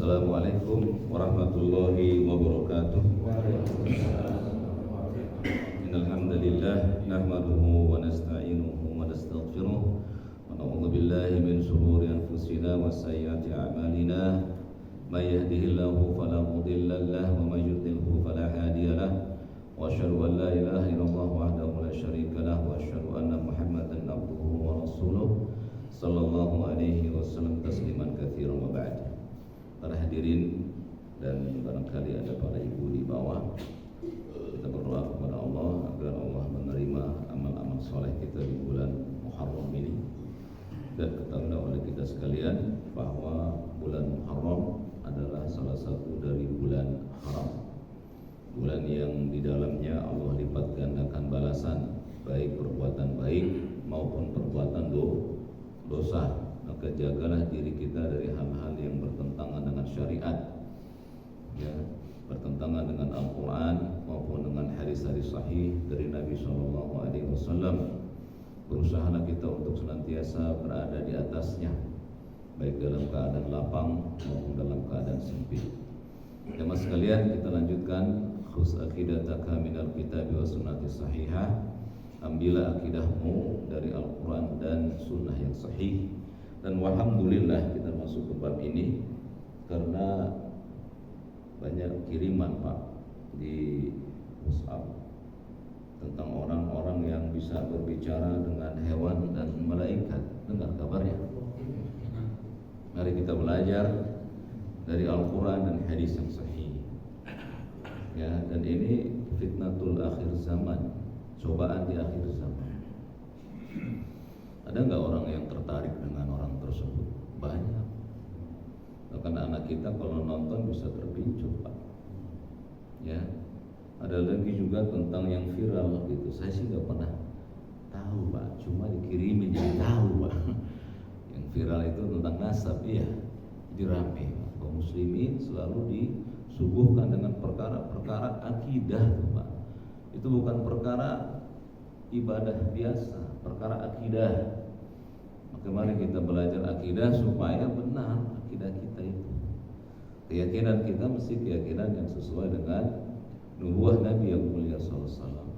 Assalamualaikum warahmatullahi wabarakatuh. Innal hamdalillah nahmaduhu wa nasta'inuhu wa nastaghfiruh wa na'udzu billahi min shururi anfusina wa sayyiati a'malina. May yahdihillahu fala mudilla lahu wa may yudlilhu fala hadiya lahu. Wa asyhadu an la ilaha illallah wahdahu la syarika lahu wa asyhadu anna Muhammadan abduhu wa rasuluh sallallahu alaihi wasallam tasliman katsiran wa ba'd. Para hadirin dan barangkali ada para ibu di bawah, kita berdoa kepada Allah agar Allah menerima amal-amal soleh kita di bulan Muharram ini. Dan ketahuilah oleh kita sekalian bahwa bulan Muharram adalah salah satu dari bulan haram, bulan yang di dalamnya Allah lipat gandakan balasan baik perbuatan baik maupun perbuatan dosa. Maka jagalah diri kita dari hal-hal yang bertentangan dengan syariat, ya, bertentangan dengan Al-Quran maupun dengan hadis-hadis sahih dari Nabi SAW. Berusahalah kita untuk senantiasa berada di atasnya, baik dalam keadaan lapang maupun dalam keadaan sempit. Jemaah sekalian, kita lanjutkan khus aqidataka minal kitab wa sunnati sahihah. Ambillah akidahmu dari Al-Quran dan sunnah yang sahih. Dan walhamdulillah kita masuk ke bab ini karena banyak kiriman Pak di WhatsApp tentang orang-orang yang bisa berbicara dengan hewan dan malaikat. Dengar kabarnya? Mari kita belajar dari Al-Quran dan hadis yang sahih. Ya, dan ini fitnatul akhir zaman, cobaan di akhir zaman. Ada nggak orang yang tertarik dengan orang tersebut? Banyak. Bahkan anak kita kalau nonton bisa terpicu Pak. Ya, ada lagi juga tentang yang viral gitu. Saya sih nggak pernah tahu Pak, cuma dikirimin jadi tahu Pak. Yang viral itu tentang nasab, ya, dirame. Kaum muslimin selalu disuguhkan dengan perkara-perkara akidah Pak. Itu bukan perkara ibadah biasa, perkara akidah. Maka mari kita belajar akidah supaya benar akidah kita itu. Keyakinan kita mesti keyakinan yang sesuai dengan nubuah Nabi yang mulia SAW.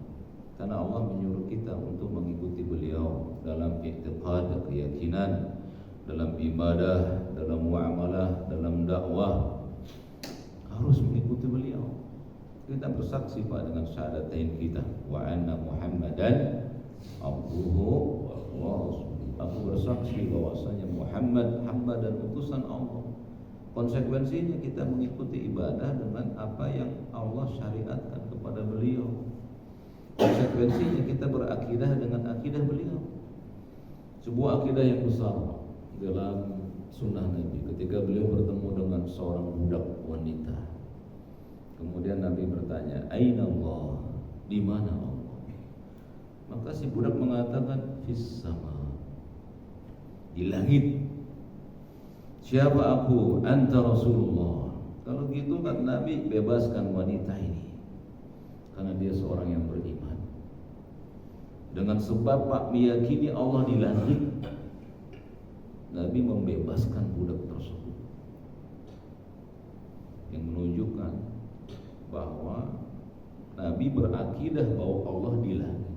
Karena Allah menyuruh kita untuk mengikuti beliau dalam i'tiqad, keyakinan, dalam ibadah, dalam muamalah, dalam dakwah. Harus mengikuti beliau. Kita bersaksi Pak dengan syahadatain kita, wa anna Muhammadan abduhu wa rasuluh. Aku bersaksi bahwasanya Muhammad hamba dan utusan Allah. Konsekuensinya kita mengikuti ibadah dengan apa yang Allah syariatkan kepada beliau. Konsekuensinya kita berakidah dengan akidah beliau. Sebuah akidah yang besar dalam sunnah Nabi ketika beliau bertemu dengan seorang budak wanita. Kemudian Nabi bertanya, "Aina Allah?" Di mana Allah? Maka si budak mengatakan, "Fis sama." Di langit. "Siapa aku?" "Anta Rasulullah." Kalau gitu kan Nabi, bebaskan wanita ini karena dia seorang yang beriman. Dengan sebab Pak meyakini Allah di langit, Nabi membebaskan budak tersebut, yang menunjukkan bahwa Nabi berakidah bahwa Allah di langit.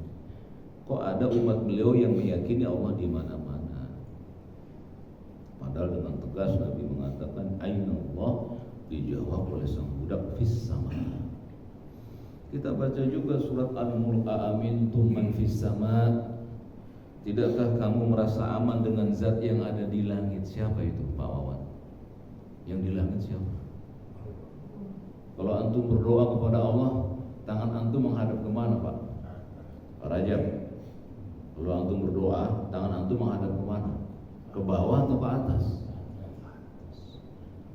Kok ada umat beliau yang meyakini Allah di mana-mana? Padahal dengan tegas Nabi mengatakan aina Allah, dijawab oleh sang budak fis sama. Kita baca juga surat Al-Mulk, amintum man fis sama. Tidakkah kamu merasa aman dengan zat yang ada di langit? Siapa itu Pak Wawan? Yang di langit siapa? Kalau antum berdoa kepada Allah, tangan antum menghadap kemana Pak? Pak Rajab. Kalau antum berdoa, tangan antum menghadap kemana? Ke bawah atau ke atas?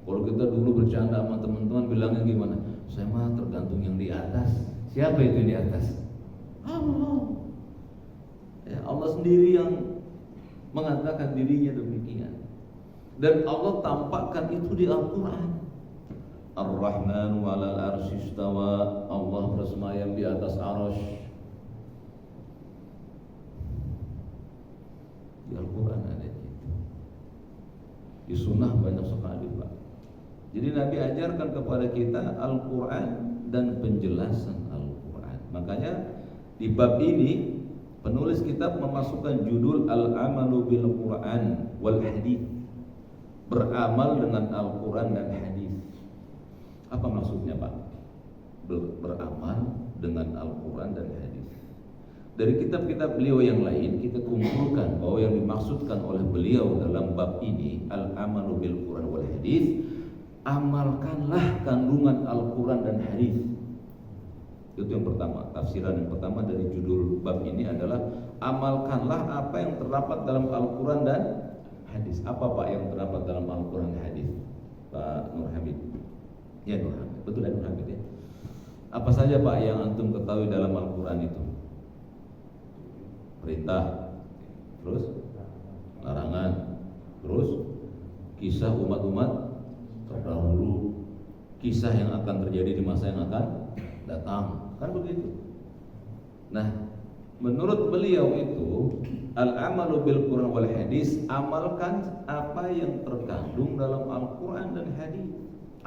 Kalau kita dulu bercanda sama teman-teman bilangnya gimana? Saya mah tergantung yang di atas. Siapa itu yang di atas? Allah. Ya, Allah sendiri yang mengatakan dirinya demikian. Dan Allah tampakkan itu di Al-Quran. Ar-Rahmanu 'alal arsy istawa. Allah bersemayam di atas arasy. Di Al-Quran ada itu. Di sunnah banyak sekali Pak. Jadi Nabi ajarkan kepada kita Al-Quran dan penjelasan Al-Quran. Makanya di bab ini penulis kitab memasukkan judul Al-Amalu bil Quran wal Hadith, beramal dengan Al-Quran dan Hadith. Apa maksudnya Pak? Beramal dengan Al-Quran dan Hadith. Dari kitab-kitab beliau yang lain kita kumpulkan bahwa yang dimaksudkan oleh beliau dalam bab ini Al-Amalu bil Quran wal Hadith, amalkanlah kandungan Al-Quran dan Hadith. Itu yang pertama. Tafsiran yang pertama dari judul bab ini adalah amalkanlah apa yang terdapat dalam Al-Quran dan Hadith. Apa Pak yang terdapat dalam Al-Quran dan Hadith? Pak Nur Hamid. Ya Nur Hamid. Betul ya Nur Hamid ya. Apa saja Pak yang antum ketahui dalam Al-Quran itu? Perintah, terus larangan, terus kisah umat-umat terdahulu, kisah yang akan terjadi di masa yang akan datang, kan begitu. Nah, menurut beliau itu al-amalu bil Quran wal hadis, amalkan apa yang terkandung dalam Al-Quran dan hadis,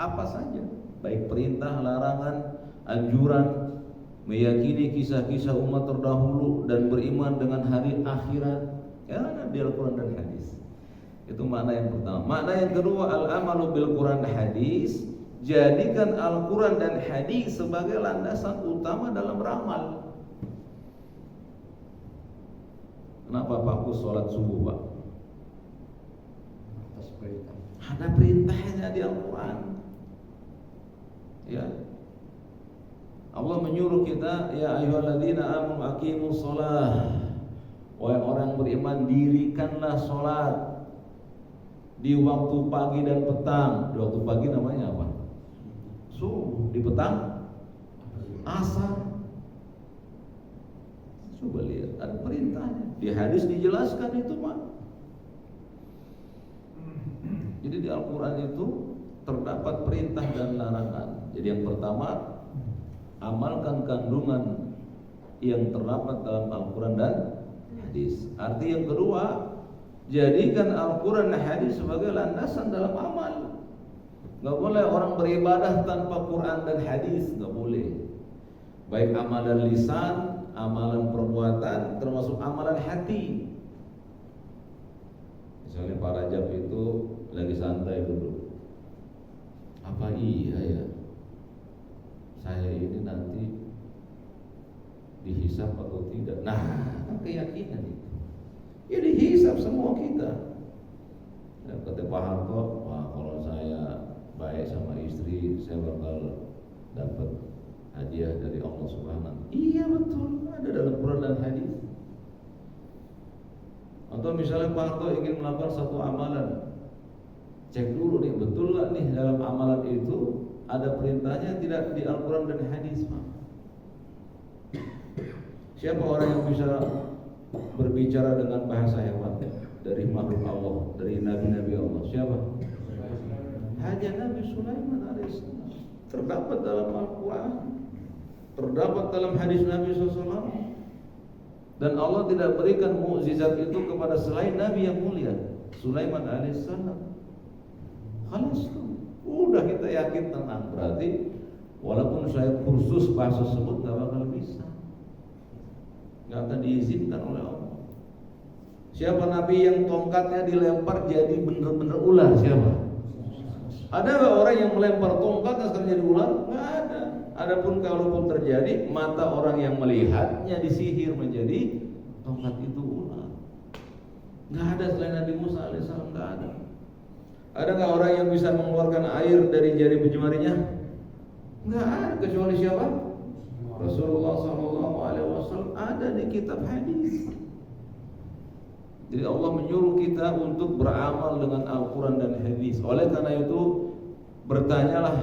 apa saja, baik perintah, larangan, anjuran, meyakini kisah-kisah umat terdahulu dan beriman dengan hari akhirat, ya di Al-Quran dan hadis. Itu makna yang pertama. Makna yang kedua, al-amalu bil Quran dan hadis, jadikan Al-Quran dan hadis sebagai landasan utama dalam beramal. Kenapa Pak aku sholat subuh Pak? Atas perintah. Ada perintahnya di Al-Quran. Ya. Allah menyuruh kita, ya ayyuhalladzina amanu aqimus shalah. Wahai orang beriman, dirikanlah sholat di waktu pagi dan petang. Di waktu pagi namanya apa? Subuh. Di petang asar. Coba lihat, ada perintahnya. Di hadis dijelaskan itu Pak. Jadi di Al-Quran itu terdapat perintah dan larangan. Jadi yang pertama, amalkan kandungan yang terdapat dalam Al-Quran dan hadis. Arti yang kedua, jadikan Al-Quran dan hadis sebagai landasan dalam amal. Gak boleh orang beribadah tanpa Quran dan hadis, gak boleh. Baik amalan lisan, amalan perbuatan, termasuk amalan hati. Misalnya Pak Rajab itu lagi santai dulu. Apa iya ya, saya ini nanti dihisap atau tidak? Nah, kan keyakinan itu. Ya dihisap semua kita. Dan kata Pak Harto, wah kalau saya baik sama istri, saya bakal dapat hadiah dari Allah Subhanahu. Iya betul, ada dalam Quran dan hadis. Atau misalnya Pak Harto ingin melakukan satu amalan, cek dulu nih betul nggak nih dalam amalan itu ada perintahnya tidak di Al-Quran dan hadis Pak. Siapa orang yang bisa berbicara dengan bahasa hewan dari makhluk Allah, dari nabi-nabi Allah? Siapa? Hanya Nabi Sulaiman alaihissalam. Terdapat dalam Al-Quran, terdapat dalam hadis Nabi SAW. Dan Allah tidak berikan mukjizat itu kepada selain Nabi yang mulia Sulaiman alaihissalam. Khalas tuh, udah kita yakin tenang. Berarti walaupun saya kursus bahasa tersebut gak bakal bisa, gak akan diizinkan oleh Allah. Siapa Nabi yang tongkatnya dilempar jadi bener-bener ular? Siapa? Ada gak orang yang melempar tongkatnya sekarang jadi ular? Gak ada. Adapun kalaupun terjadi, mata orang yang melihatnya disihir menjadi tongkat itu ular. Gak ada selain Nabi Musa alaihissalam, gak ada. Ada gak orang yang bisa mengeluarkan air dari jari jemarinya? Gak ada, kecuali siapa? Rasulullah SAW. Ada di kitab hadis. Jadi Allah menyuruh kita untuk beramal dengan Al-Quran dan hadis. Oleh karena itu, bertanyalah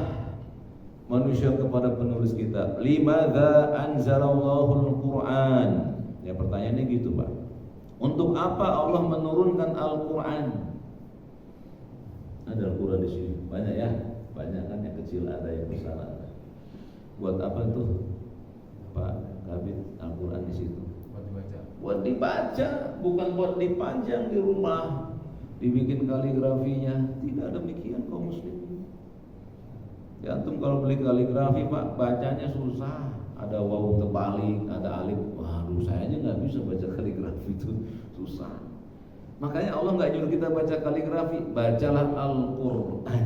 manusia kepada penulis kitab, limadza anzalallahu al-Quran? Ya, pertanyaannya gitu Pak. Untuk apa Allah menurunkan Al-Quran? Ada Al-Quran di sini, banyak ya, banyak kan, yang kecil ada, yang besar ada. Buat apa tuh Pak Kabit Al-Quran di situ? Buat dibaca, bukan buat dipajang di rumah, dibikin kaligrafinya. Tidak demikian kaum muslimin. Ya antum kalau beli kaligrafi Pak, bacanya susah. Ada wawu terbalik, ada alif. Waduh, saya aja nggak bisa baca kaligrafi itu, susah. Makanya Allah nggak nyuruh kita baca kaligrafi, bacalah Al-Quran.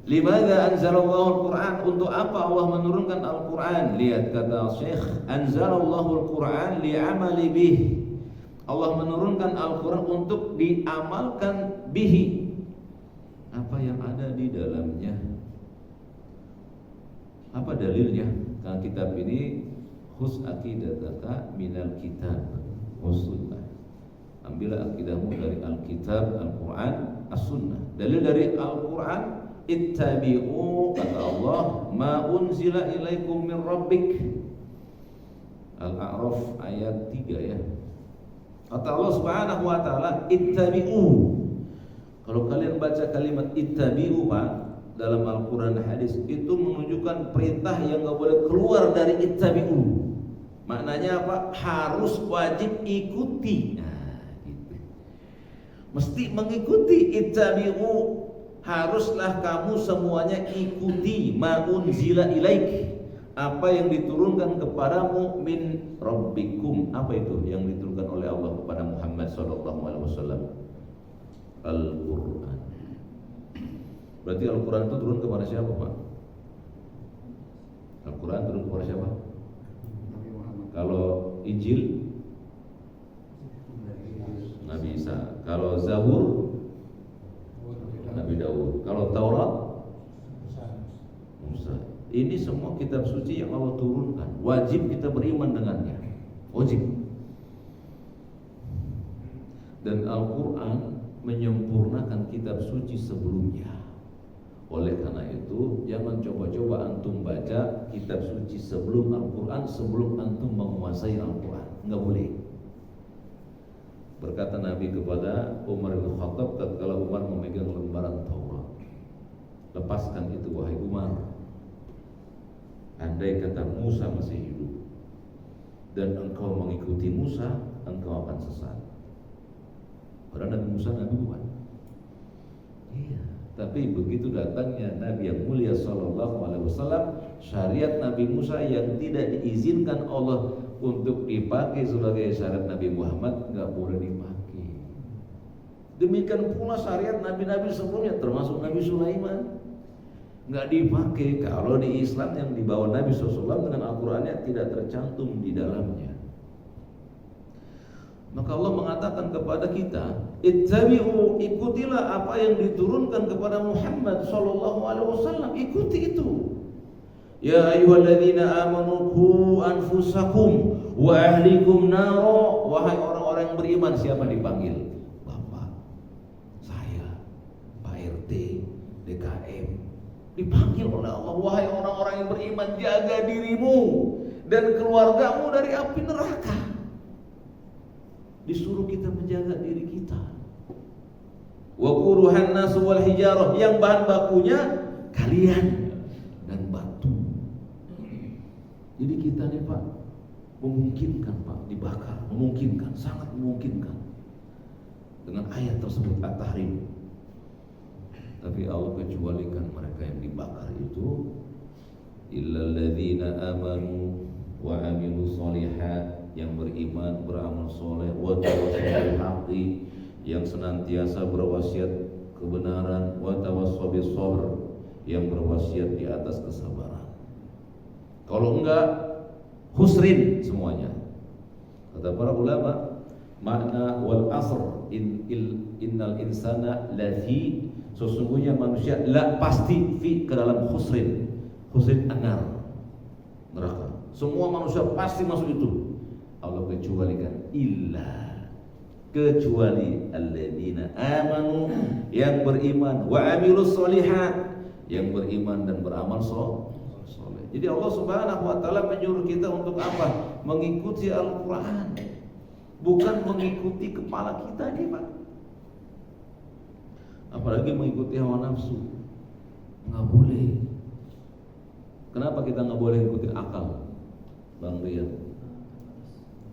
Limadza anzalallahu al-Quran? Untuk apa Allah menurunkan Al-Quran? Lihat kata Syekh, anzalallahu al-Quran li'amali bih. Allah menurunkan Al-Quran untuk diamalkan bihi, apa yang ada di dalamnya. Apa dalilnya? Karena kitab ini khus aqidataka minal kitab was sunnah. Ambillah akidahmu dari Alkitab, Al-Quran, As-Sunnah. Dalil dari Al-Quran, ittabi'u, kata Allah, ma unzila ilaikum min rabbik. Al-A'raf ayat 3 ya. Kata Allah Subhanahu wa taala, ittabi'u. Kalau kalian baca kalimat ittabi'u Pak dalam Al-Quran dan hadis, itu menunjukkan perintah yang enggak boleh keluar dari ittabi'u. Maknanya apa? Harus wajib ikuti. Nah, gitu. Mesti mengikuti ittabi'u. Haruslah kamu semuanya ikuti ma unzila ilaik, apa yang diturunkan kepadamu min rabbikum. Apa itu yang diturunkan oleh Allah kepada Muhammad sallallahu alaihi wasallam? Al-Quran. Berarti Al-Quran itu turun kepada siapa Pak? Al-Quran turun kepada siapa? Kalau Injil Nabi Isa. Kalau Zabur Nabi Daud. Kalau Taurat Musa. Ini semua kitab suci yang Allah turunkan. Wajib kita beriman dengannya. Wajib. Dan Al-Quran menyempurnakan kitab suci sebelumnya. Oleh karena itu, jangan coba-coba antum baca kitab suci sebelum Al-Quran, sebelum antum menguasai Al-Quran. Enggak boleh. Berkata Nabi kepada Umar bin Khattab tatkala Umar memegang lembaran Taurat, lepaskan itu wahai Umar. Andai kata Musa masih hidup dan engkau mengikuti Musa, engkau akan sesat. Padahal Nabi Musa Nabi bukan. Iya. Tapi begitu datangnya Nabi yang mulia sallallahu alaihi wasallam, syariat Nabi Musa yang tidak diizinkan Allah untuk dipakai sebagai syariat Nabi Muhammad, nggak boleh dipakai. Demikian pula syariat Nabi-Nabi sebelumnya, termasuk Nabi Sulaiman, nggak dipakai kalau di Islam yang dibawa Nabi SAW dengan Al-Qurannya tidak tercantum di dalamnya. Maka Allah mengatakan kepada kita, ittabi'u, ikutilah apa yang diturunkan kepada Muhammad sallallahu alaihi wasallam, ikuti itu. Ya ayyuhalladzina amanu qu anfusakum wa ahlikum naro. Wahai orang-orang yang beriman. Siapa dipanggil? Bapak, saya, Pak RT, DKM. Dipanggil oleh Allah, wahai orang-orang yang beriman, jaga dirimu dan keluargamu dari api neraka. Disuruh kita menjaga diri kita. Wa quruhan nas wal hijarah, yang bahan bakunya kalian dan batu. Jadi kita nih Pak, memungkinkan Pak dibakar, memungkinkan, sangat memungkinkan dengan ayat tersebut At-Tahrim. Tapi Allah kecualikan mereka yang dibakar itu illal ladzina amanu wa amilus sholihat, yang beriman, beramal soleh, wa tawassaw bil haqqi, yang senantiasa berwasiat kebenaran, wa tawassaw bis sabr, yang berwasiat di atas kesabaran. Kalau enggak, husrin semuanya. Kata para ulama, makna wal asr innal insana lafi, sesungguhnya manusia la pasti fi ke dalam husrin. Husrin anar, neraka. Semua manusia pasti masuk itu. Allah kecualikan illa, kecuali alladzina amanu, yang beriman, wa amilus sholihat, yang beriman dan beramal soleh. Jadi Allah Subhanahu wa taala menyuruh kita untuk apa? Mengikuti Al-Qur'an, bukan mengikuti kepala kita nih Pak. Apalagi mengikuti hawa nafsu. Enggak boleh. Kenapa kita enggak boleh ikuti akal? Bang Rian,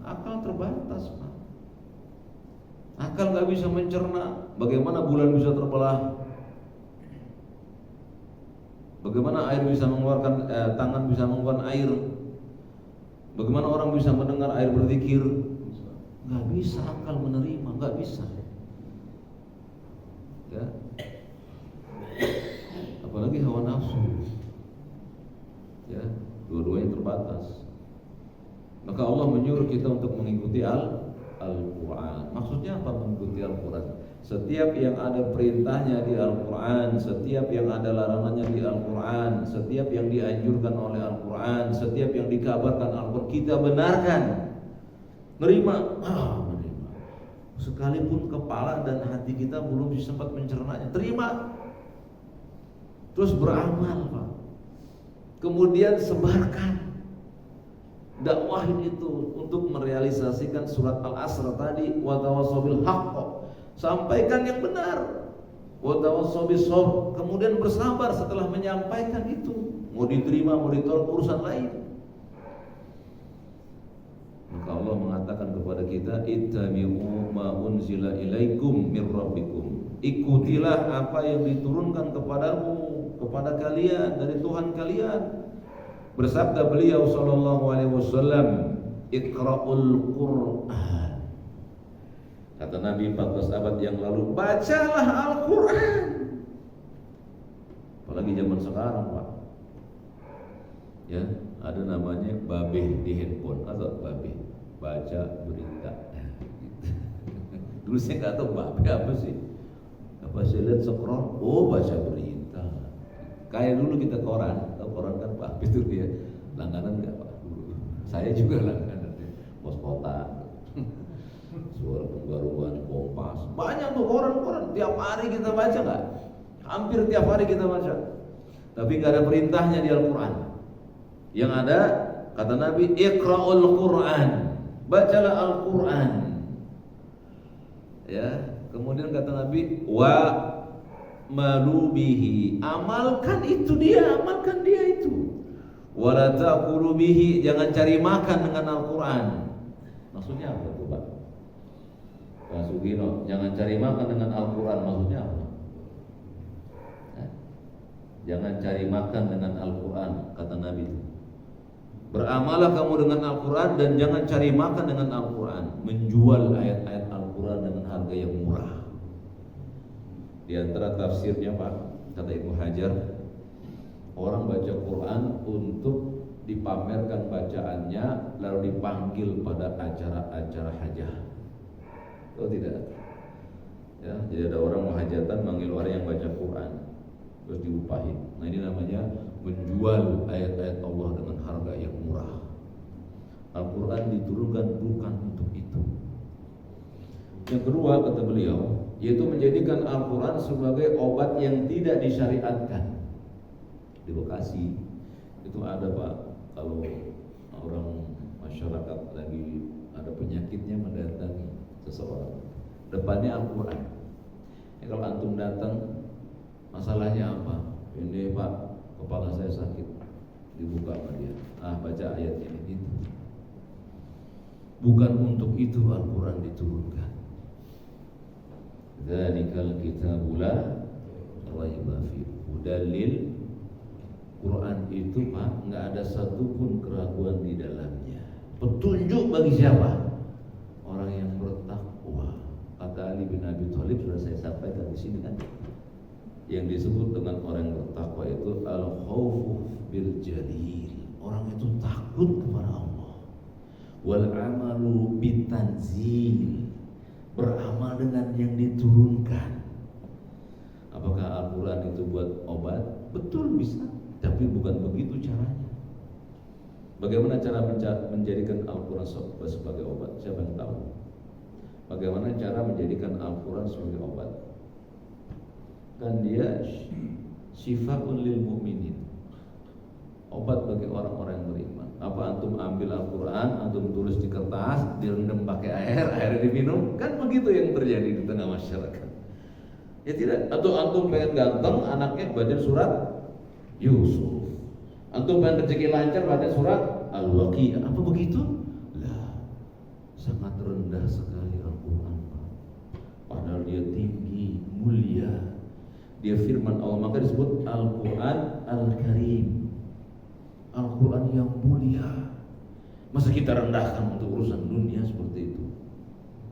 akal terbatas Pak. Akal nggak bisa mencerna bagaimana bulan bisa terbelah, Bagaimana air bisa mengeluarkan tangan bisa mengeluarkan air? Bagaimana orang bisa mendengar air berzikir? Nggak bisa akal menerima, nggak bisa. Ya, apalagi hawa nafsu. Ya, dua-duanya terbatas. Maka Allah menyuruh kita untuk mengikuti Al-Quran. Maksudnya apa mengikuti Al-Quran? Setiap yang ada perintahnya di Al-Quran, setiap yang ada larangannya di Al-Quran, setiap yang dianjurkan oleh Al-Quran, setiap yang dikabarkan Al-Quran, kita benarkan. Menerima, menerima. Sekalipun kepala dan hati kita belum sempat mencernanya, terima. Terus beramal, Pak. Kemudian sebarkan, dakwahin itu untuk merealisasikan surat Al-Asr tadi, wa tawassaw bil haqq, sampaikan yang benar, wa tawassaw bis sabr, kemudian bersabar setelah menyampaikan itu. Mau diterima mau ditolak urusan lain. Maka Allah mengatakan kepada kita, ittabi'u ma unzila ilaikum mir rabbikum, ikutilah apa yang diturunkan kepadamu, kepada kalian dari Tuhan kalian. Bersabda beliau sallallahu alaihi wasallam, Iqra'ul Qur'an. Kata Nabi 14 abad yang lalu, bacalah Al-Qur'an. Apalagi zaman sekarang, Pak. Ya, ada namanya babeh di handphone atau babeh baca berita. Dulu saya nggak tahu babeh apa sih. Apa saya lihat scroll, oh baca berita. Kayak dulu kita koran, tahu koran kan Pak, itu dia langganan nggak Pak dulu. Saya juga langganan, Pos Kota, Suara Pembaruan, Kompas, banyak tuh koran-koran. Tiap hari kita baca nggak? Hampir tiap hari kita baca. Tapi nggak ada perintahnya di Al-Quran. Yang ada kata Nabi, Iqra'ul Qur'an, bacalah Al-Quran. Ya, kemudian kata Nabi, wa malubihi, amalkan itu dia, amalkan dia itu. Wala ta'kulu bihi, jangan cari makan dengan Al-Quran. Maksudnya apa tuh Pak? Pak Sugino, jangan cari makan dengan Al-Quran, maksudnya apa? Jangan cari makan dengan Al-Quran, kata Nabi. Beramalah kamu dengan Al-Quran dan jangan cari makan dengan Al-Quran. Menjual ayat-ayat Al-Quran dengan harga yang murah. Di antara tafsirnya Pak, kata Ibnu Hajar, orang baca Quran untuk dipamerkan bacaannya lalu dipanggil pada acara-acara hajah. Oh tidak. Ya, jadi ada orang mau hajatan manggil orang yang baca Quran terus diupahin. Nah ini namanya menjual ayat-ayat Allah dengan harga yang murah. Al-Quran diturunkan bukan untuk itu. Yang kedua kata beliau, yaitu menjadikan Al-Quran sebagai obat yang tidak disyariatkan. Di Bekasi itu ada Pak, kalau orang masyarakat lagi ada penyakitnya mendatangi seseorang, depannya Al-Quran. Ya, kalau antum datang, masalahnya apa? Ini Pak, kepala saya sakit. Dibuka sama dia, baca ayat ini gitu. Bukan untuk itu Al-Quran diturunkan. Dzalikal kitabul la raiba fihi hudallil. Quran itu Pak, nggak ada satupun keraguan di dalamnya. Petunjuk bagi siapa? Orang yang bertakwa. Kata Ali bin Abi Thalib, sudah saya sampaikan di sini kan. Yang disebut dengan orang yang bertakwa itu al-khaufu bil jalil. Orang itu takut kepada Allah. Wal amalu bitanzil, beramal dengan yang diturunkan. Apakah Al-Quran itu buat obat? Betul bisa, tapi bukan begitu caranya. Bagaimana cara menjadikan Al-Quran sebagai obat? Siapa yang tahu? Bagaimana cara menjadikan Al-Quran sebagai obat? Kan dia syifaa'un lil mu'minin, obat bagi orang-orang yang beriman. Apa antum ambil Al-Quran, antum tulis di kertas, direndam pakai air, airnya diminum? Kan begitu yang terjadi di tengah masyarakat. Ya tidak. Atau antum pengen ganteng, anaknya baca surat Yusuf. Antum pengen rezeki lancar, baca surat Al-Waqiah. Apa begitu? Lah, sangat rendah sekali Al-Quran. Padahal dia tinggi, mulia. dia firman Allah, maka disebut Al-Quran Al-Karim, Al-Quran yang mulia. Masa kita rendahkan untuk urusan dunia seperti itu?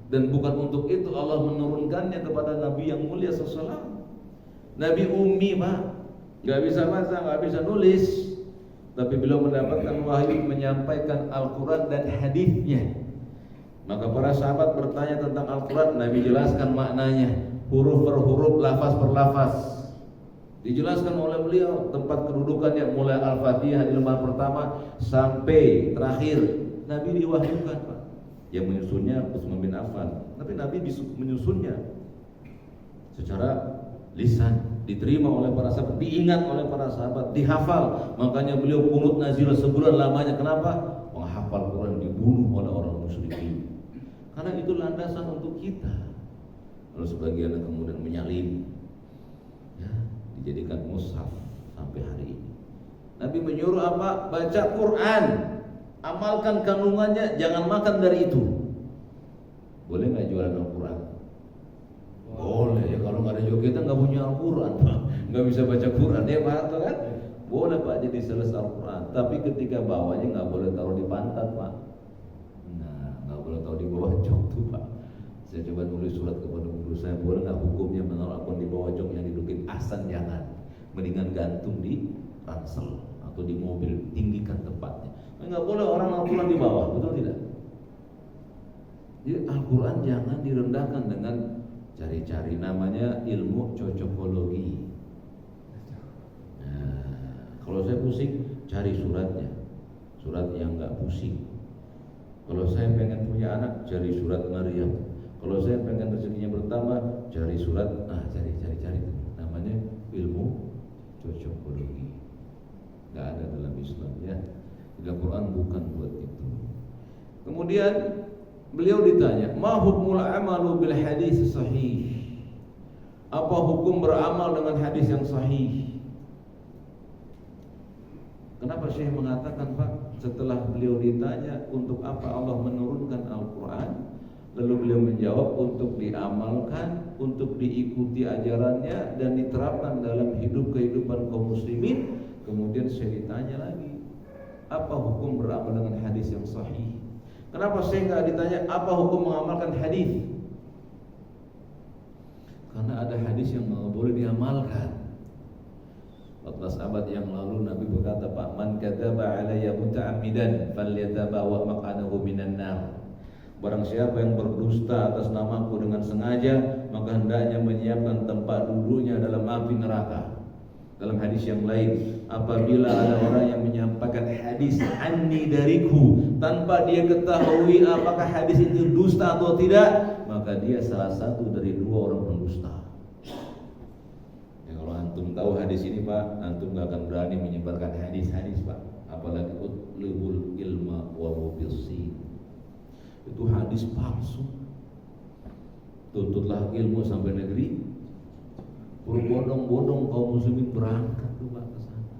Dan bukan untuk itu Allah menurunkannya kepada Nabi yang mulia SAW. Nabi ummi Pak, gak bisa baca, gak bisa nulis, tapi beliau mendapatkan wahyu menyampaikan Al-Quran dan hadisnya. Maka para sahabat bertanya tentang Al-Quran, Nabi jelaskan maknanya, huruf per huruf, lafaz per lafaz. Dijelaskan oleh beliau tempat kedudukannya, mulai Al-Fatihah di lembar pertama sampai terakhir. Nabi diwahyukan Pak. Yang menyusunnya Utsman bin Affan, tapi Nabi menyusunnya secara lisan, diterima oleh para sahabat, diingat oleh para sahabat, dihafal. Makanya beliau kunut nazil sebulan lamanya. Kenapa? Menghafal Quran dibunuh oleh orang musyrikin. Karena itu landasan untuk kita. Lalu sebagian yang kemudian menyalin, ya, dijadikan mushaf sampai hari ini. Nabi menyuruh apa? Baca Quran, amalkan kandungannya, jangan makan dari itu. Boleh nggak jualan Al-Quran? Boleh ya, kalau nggak ada juga kita nggak punya Al-Quran, nggak bisa baca Quran ya Pak, kan? Boleh Pak jadi sales Al-Quran, tapi ketika bawahnya nggak boleh taruh di pantat Pak. Nah, nggak boleh taruh di bawah jok tuh Pak. Saya coba nulis surat kepada guru saya, boleh nggak hukumnya menaruh Al-Quran di bawah jok yang didukit? Asan jangan, mendingan gantung di ransel atau di mobil, tinggikan tempatnya. Nggak boleh orang Al-Quran di bawah, betul tidak? Jadi Al-Quran jangan direndahkan dengan cari-cari, namanya ilmu cocokologi. Nah, kalau saya pusing, cari suratnya, surat yang nggak pusing. Kalau saya pengen punya anak, cari surat Maryam. Kalau saya pengen rezekinya bertambah, cari surat, cari. Namanya ilmu cocokologi. Nggak ada dalam Islam ya. Al-Quran bukan buat itu. Kemudian beliau ditanya, ma hukmul amalu bil hadis sahih? Apa hukum beramal dengan hadis yang sahih? Kenapa Syekh mengatakan Pak, setelah beliau ditanya untuk apa Allah menurunkan Al-Quran, lalu beliau menjawab untuk diamalkan, untuk diikuti ajarannya dan diterapkan dalam hidup kehidupan kaum muslimin. Kemudian Syekh ditanya lagi, apa hukum beramal dengan hadis yang sahih? Kenapa saya nggak ditanya apa hukum mengamalkan hadis? Karena ada hadis yang nggak boleh diamalkan. 14 abad yang lalu Nabi berkata, Pak, man kadzaba alayya muta'ammidan falyatabawa maq'adahu minan nar. Barang siapa yang berdusta atas namaku dengan sengaja, maka hendaknya menyiapkan tempat duduknya dalam api neraka. Dalam hadis yang lain, apabila ada orang yang menyampaikan hadis anni dariku tanpa dia ketahui apakah hadis itu dusta atau tidak, maka dia salah satu dari dua orang pendusta. Ya, kalau antum tahu hadis ini Pak, antum gak akan berani menyebarkan hadis-hadis Pak. Apalagi utlubul ilma wa mubisi. Itu hadis palsu. Tuntutlah ilmu sampai negeri, berbondong-bondong kaum muslimin berangkat tuh Pak ke sana.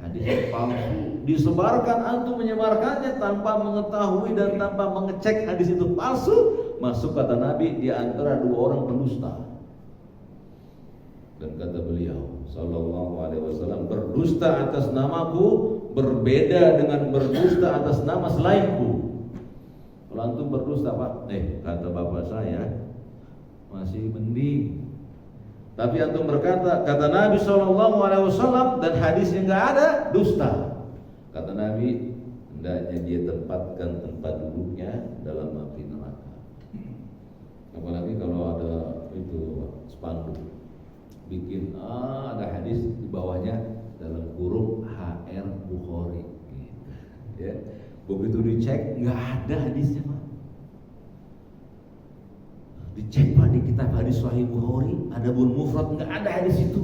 Hadis palsu disebarkan, antum menyebarkannya tanpa mengetahui dan tanpa mengecek hadis itu palsu, masuk kata Nabi di antara dua orang pendusta. Dan kata beliau sallallahu alaihi wasallam, berdusta atas namaku berbeda dengan berdusta atas nama selainku. Kalau antum berdusta Pak, kata bapak saya masih mending. Tapi antum berkata, kata Nabi SAW dan hadisnya nggak ada, dusta. Kata Nabi, hendaknya dia tempatkan tempat duduknya dalam api neraka. Apalagi kalau ada itu spanduk, bikin ada hadis di bawahnya dalam kurung HR Bukhari. Ya, begitu dicek nggak ada hadisnya Pak. Dicek Pak di kitab hadis Sahih Bukhari, ada bul mufrad, nggak ada hadis itu.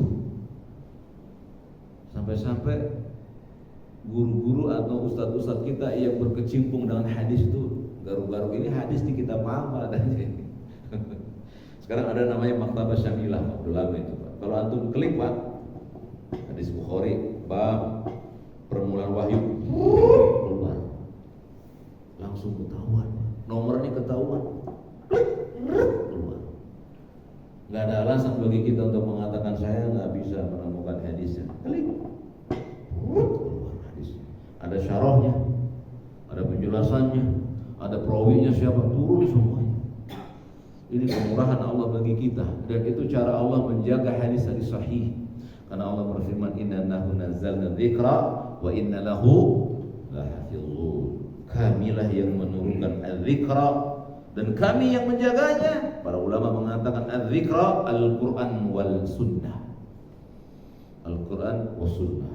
Sampai-sampai guru-guru atau ustadz-ustadz kita yang berkecimpung dengan hadis itu, garu-garu ini hadis di kitab apa adanya. Sekarang ada namanya Maktabah Syamilah Pak, udah lama itu Pak. Kalau antum klik Pak, hadis Bukhari, bab permulaan wahyu, keluar, langsung ketahuan, nomornya ketahuan. Keluar. Nggak ada alasan bagi kita untuk mengatakan saya nggak bisa menemukan hadisnya. Klik, keluar hadisnya. Ada syarahnya, ada penjelasannya, ada perawinya siapa, turun semuanya. Ini kemurahan Allah bagi kita, dan itu cara Allah menjaga hadis-hadis sahih. Karena Allah berfirman, inna nahnu nazzalna dzikra wa inna lahu lahafizun. Kamilah yang menurunkan al-dzikra dan kami yang menjaganya. Para ulama mengatakan al-dzikra al-Quran wal sunnah. Al-Quran was sunnah.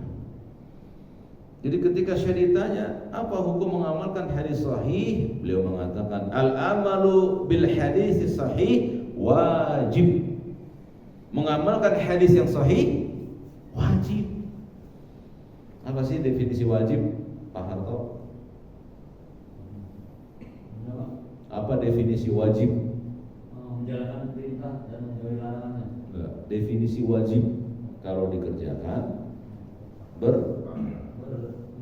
Jadi ketika Syekh ditanya apa hukum mengamalkan hadis sahih, beliau mengatakan al-amalu bil hadis sahih wajib. Mengamalkan hadis yang sahih wajib. Apa sih definisi wajib, Pak Harto? Apa definisi wajib? Menjalankan perintah dan menjauhi larangannya. Enggak. Definisi wajib kalau dikerjakan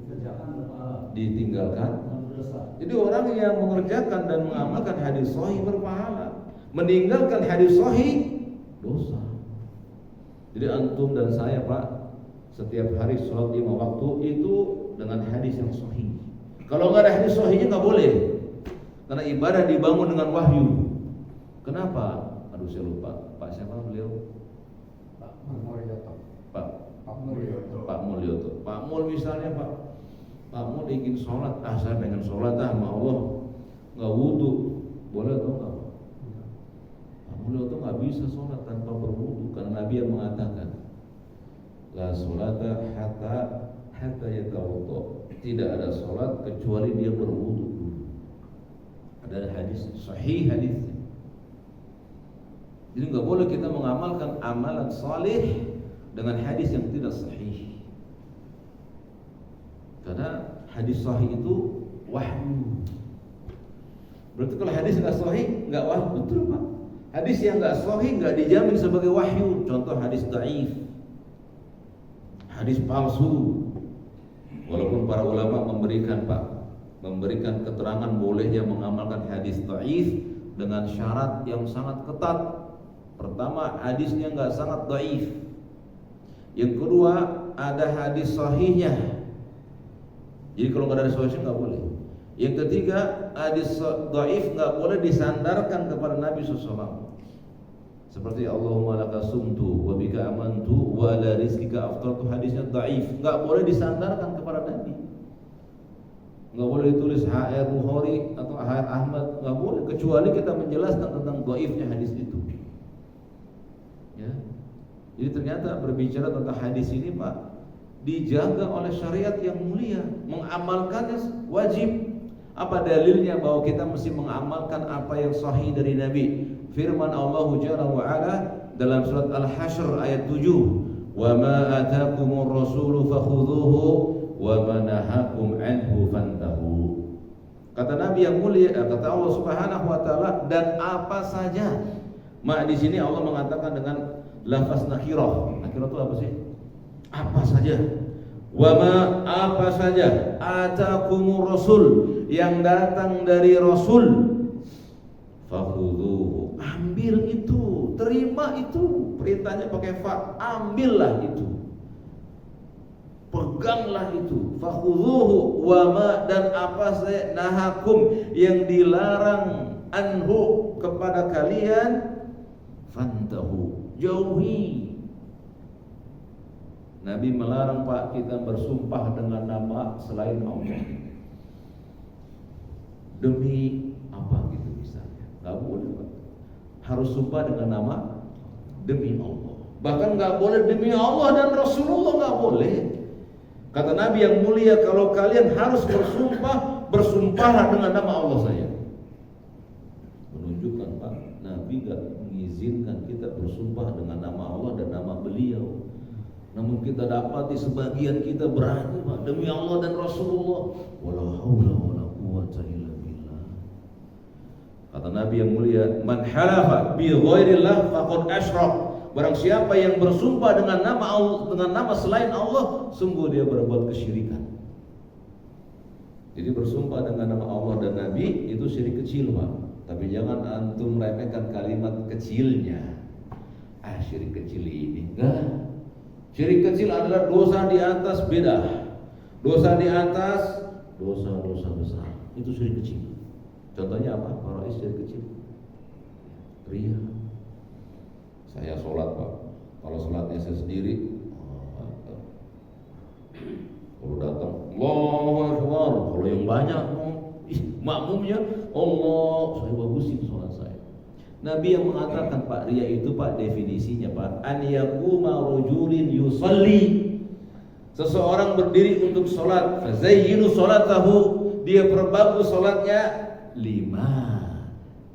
dikerjakan berpahala, ditinggalkan berdosa. Jadi orang yang mengerjakan dan mengamalkan hadis sahih berpahala, meninggalkan hadis sahih dosa. Jadi antum dan saya Pak, setiap hari sholat 5 waktu itu dengan hadis yang sahih. Kalau nggak ada hadis sahihnya nggak boleh, karena ibadah dibangun dengan wahyu. Kenapa? Aduh saya lupa. Pak siapa beliau? Pak Mulyoto. Pak Mulyoto. Pak Mul misalnya Pak Mul ingin sholat, saya pengen sholat sama Allah, nggak wudu, boleh atau nggak? Pak Mulyoto nggak bisa sholat tanpa berwudu, karena Nabi yang mengatakan, la sholata hatta yatawadda. Tidak ada sholat kecuali dia berwudu dulu. Ada hadis sahih hadisnya. Jadi nggak boleh kita mengamalkan amalan saleh dengan hadis yang tidak sahih. Karena hadis sahih itu wahyu. Berarti kalau hadis nggak sahih nggak wahyu, betul Pak? Hadis yang nggak sahih nggak dijamin sebagai wahyu. Contoh hadis dhaif, hadis palsu. Walaupun para ulama memberikan keterangan bolehnya mengamalkan hadis dhaif dengan syarat yang sangat ketat. Pertama, hadisnya nggak sangat dhaif. Yang kedua, ada hadis sahihnya. Jadi kalau nggak ada hadis sahihnya nggak boleh. Yang ketiga, hadis dhaif nggak boleh disandarkan kepada Nabi SAW. Seperti Allahumma laka sumtu wa bika amantu wa ala rizkika aftartu, hadisnya dhaif, nggak boleh disandarkan kepada Nabi. Nggak boleh ditulis HR Bukhari atau HR Ahmad, nggak boleh, kecuali kita menjelaskan tentang dhaifnya hadis itu. Ya. Jadi ternyata berbicara tentang hadis ini Pak, dijaga oleh syariat yang mulia, mengamalkannya wajib. Apa dalilnya bahwa kita mesti mengamalkan apa yang sahih dari Nabi? Firman Allah Jalla wa Ala dalam surat Al-Hasyr ayat 7, "Wa ma ataakumur rasulu fakhudhuhu wa ma nahakum anhu fantahu." Kata Nabi yang mulia, kata Allah Subhanahu wa taala, dan apa saja. Mak di sini Allah mengatakan dengan lafaz nakirah. Nakirah itu apa sih? Apa saja. Wa ma, apa saja, ataakumur rasul, yang datang dari Rasul, fakhudhuhu, ambil itu, terima itu. Perintahnya pakai fa, ambillah itu, peganglah itu. Fakhudhuhu wa ma, dan apa saja, nahakum, yang dilarang, anhu, kepada kalian, fantahu, jauhi. Nabi melarang Pak kita bersumpah dengan nama selain Allah. Demi apa gitu misalnya, nggak boleh Pak. Harus sumpah dengan nama demi Allah. Bahkan nggak boleh demi Allah dan Rasulullah, nggak boleh. Kata Nabi yang mulia, kalau kalian harus bersumpah, bersumpahlah dengan nama Allah saya. Menunjukkan Pak, Nabi nggak mengizinkan kita bersumpah dengan nama Allah dan nama beliau. Namun kita dapati sebagian kita berani Pak, demi Allah dan Rasulullah, wala haula wala quwwata illa billah. Kata Nabi yang mulia, man halafa bi ghairillah faqad asyrak. Barang siapa yang bersumpah dengan nama Allah, dengan nama selain Allah, sungguh dia berbuat kesyirikan. Jadi bersumpah dengan nama Allah dan Nabi itu syirik kecil Pak. Tapi jangan antum remehkan kalimat kecilnya. Syirik kecil ini enggak. Syirik kecil adalah dosa di atas beda. Dosa di atas dosa-dosa besar. Itu syirik kecil. Contohnya apa? Faraid syirik kecil. Ria. Saya sholat Pak. Kalau sholatnya saya sendiri, kalau datang Allahu Akbar. Kalau yang banyak, makmumnya Allah, saya bagusin sholat saya. Nabi yang mengatakan Pak, ria itu Pak definisinya Pak, an yaquma rajulin yusalli. Seseorang berdiri untuk sholat, fazayyinu sholatahu, dia perbagus sholatnya. 5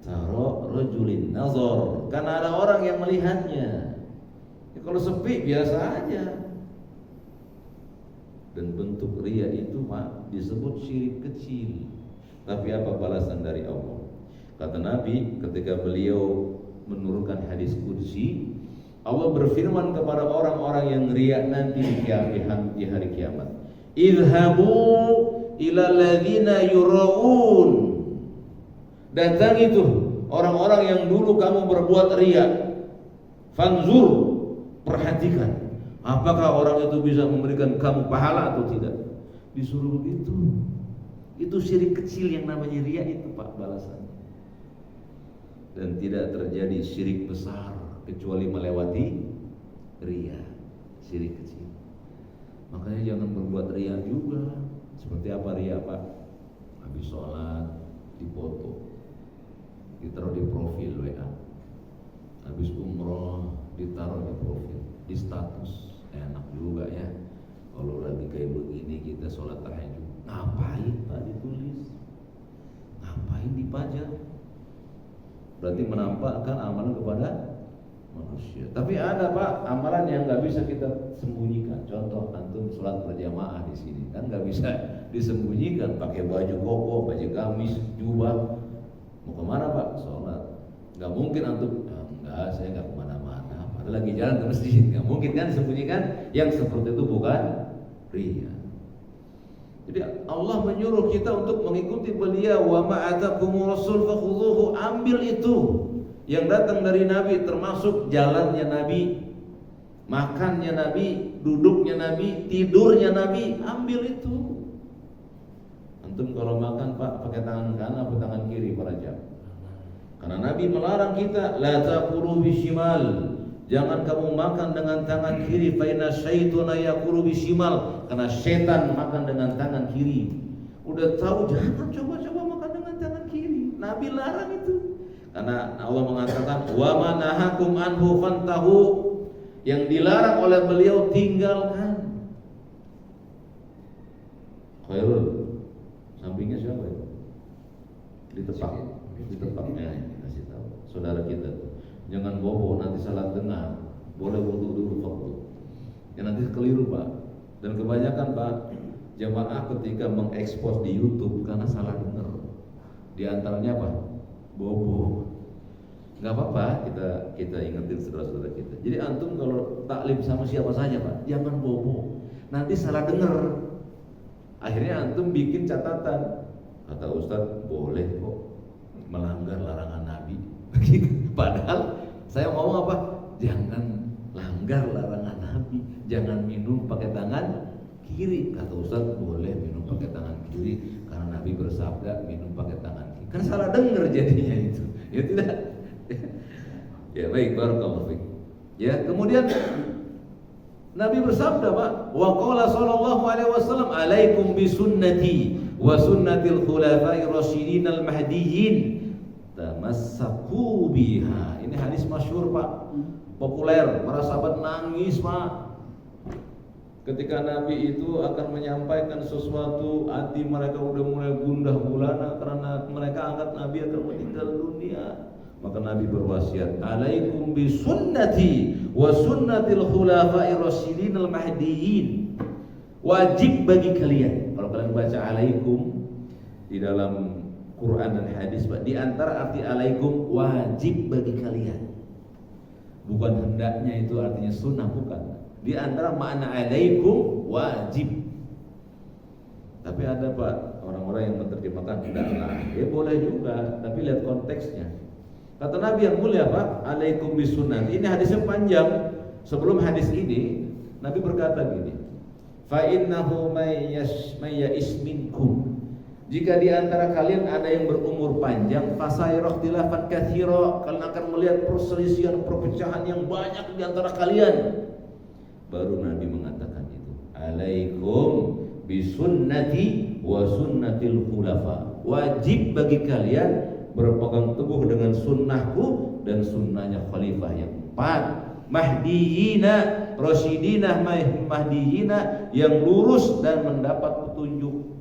taro rajulin nazar, karena ada orang yang melihatnya. Ya, kalau sepi biasa aja. Dan bentuk ria itu Pak disebut syirik kecil. Tapi apa balasan dari Allah? Kata Nabi ketika beliau menurunkan hadis qudsi, Allah berfirman kepada orang-orang yang riya nanti di hari kiamat, idhabu ila ladzina yuraun. Datangi tuh orang-orang yang dulu kamu berbuat riya. Fanzur, perhatikan, apakah orang itu bisa memberikan kamu pahala atau tidak. Disuruh begitu. Itu syirik kecil yang namanya riya itu Pak balasannya. Dan tidak terjadi syirik besar kecuali melewati riya, syirik kecil. Makanya jangan berbuat riya juga. Seperti apa riya Pak? Habis sholat dipoto, ditaruh di profil WA. Habis umroh ditaruh di profil, di status. Enak juga ya. Kalau lagi kayak begini kita sholat tahajud, ngapain Pak ditulis? Ngapain dipajang? Berarti menampakkan amalan kepada manusia. Tapi ada Pak amalan yang nggak bisa kita sembunyikan. Contoh antum sholat berjamaah di sini kan nggak bisa disembunyikan. Pakai baju koko, baju gamis, jubah. Mau kemana Pak? Sholat. Nggak mungkin antum. Enggak, saya nggak kemana-mana. Padahal lagi jalan ke masjid. Nggak mungkin kan disembunyikan. Yang seperti itu bukan riya. Jadi Allah menyuruh kita untuk mengikuti beliau. Wa ma'atakumur rasul fakhudhuhu, ambil itu yang datang dari Nabi, termasuk jalannya Nabi, makannya Nabi, duduknya Nabi, tidurnya Nabi, ambil itu. Antum kalau makan Pak pakai tangan kanan atau tangan kiri para jam? Karena Nabi melarang kita la taqulu bishimal. Jangan kamu makan dengan tangan kiri, fa inna syaitana yaqulu bishimal, karena setan makan dengan tangan kiri. Udah tahu jangan coba-coba makan dengan tangan kiri. Nabi larang itu. Karena Allah mengatakan wa manahakum anhu fantahu, yang dilarang oleh beliau tinggalkan. Khairul, sampingnya siapa itu? Ditepaknya kasih tahu saudara kita tuh. Jangan bobo nanti salah dengar. Boleh wudu dulu waktu. Ya nanti keliru Pak. Dan kebanyakan Pak jamaah ketika mengekspos di YouTube karena salah dengar. Di antaranya apa? Bobo. Enggak apa-apa, kita ingetin saudara-saudara kita. Jadi antum kalau taklim sama siapa saja Pak, jangan bobo. Nanti salah dengar. Akhirnya antum bikin catatan. Kata Ustaz, boleh kok melanggar larangan Nabi. Padahal saya ngomong apa? Jangan langgar larangan Nabi. Jangan minum pakai tangan kiri. Kata Ustaz, boleh minum pakai tangan kiri karena Nabi bersabda minum pakai tangan kiri. Kan salah dengar jadinya itu. Ya tidak. Ya baik, barakallahu fiik. Ya, kemudian Nabi bersabda, Pak, wa qala sallallahu alaihi wasallam, alaikum bi sunnati wa sunnatil khulafa'ir rasyidin al mahdiyyin tamassaku biha. Ini hadis masyhur Pak, populer, para sahabat nangis Pak. Ketika Nabi itu akan menyampaikan sesuatu, hati mereka udah mulai gundah gulana karena mereka angkat Nabi akan meninggal dunia. Maka Nabi berwasiat, alaikum bi sunnati wa sunnatil khulafa'ir rasyidin al mahdiyyin. Wajib bagi kalian. Kalau kalian baca alaikum di dalam Quran dan hadis, Pak, di antara arti alaikum wajib bagi kalian. Bukan hendaknya itu artinya sunnah, bukan. Di antara makna alaikum wajib. Tapi ada Pak orang-orang yang menerjemahkan hendaklah. Ya boleh juga, tapi lihat konteksnya. Kata Nabi yang mulia Pak, alaikum bisunnah. Ini hadisnya panjang. Sebelum hadis ini, Nabi berkata gini, fa innahu may ya'is minkum. Jika di antara kalian ada yang berumur panjang, fasayara ikhtilafan katsira, kalian akan melihat perselisihan, perpecahan yang banyak di antara kalian. Baru Nabi mengatakan itu, alaikum bisunnati wa sunnatil khulafa. Wajib bagi kalian berpegang teguh dengan sunnahku dan sunnahnya khalifah yang 4, mahdiyina rasyidina, mahdiyina yang lurus dan mendapat petunjuk.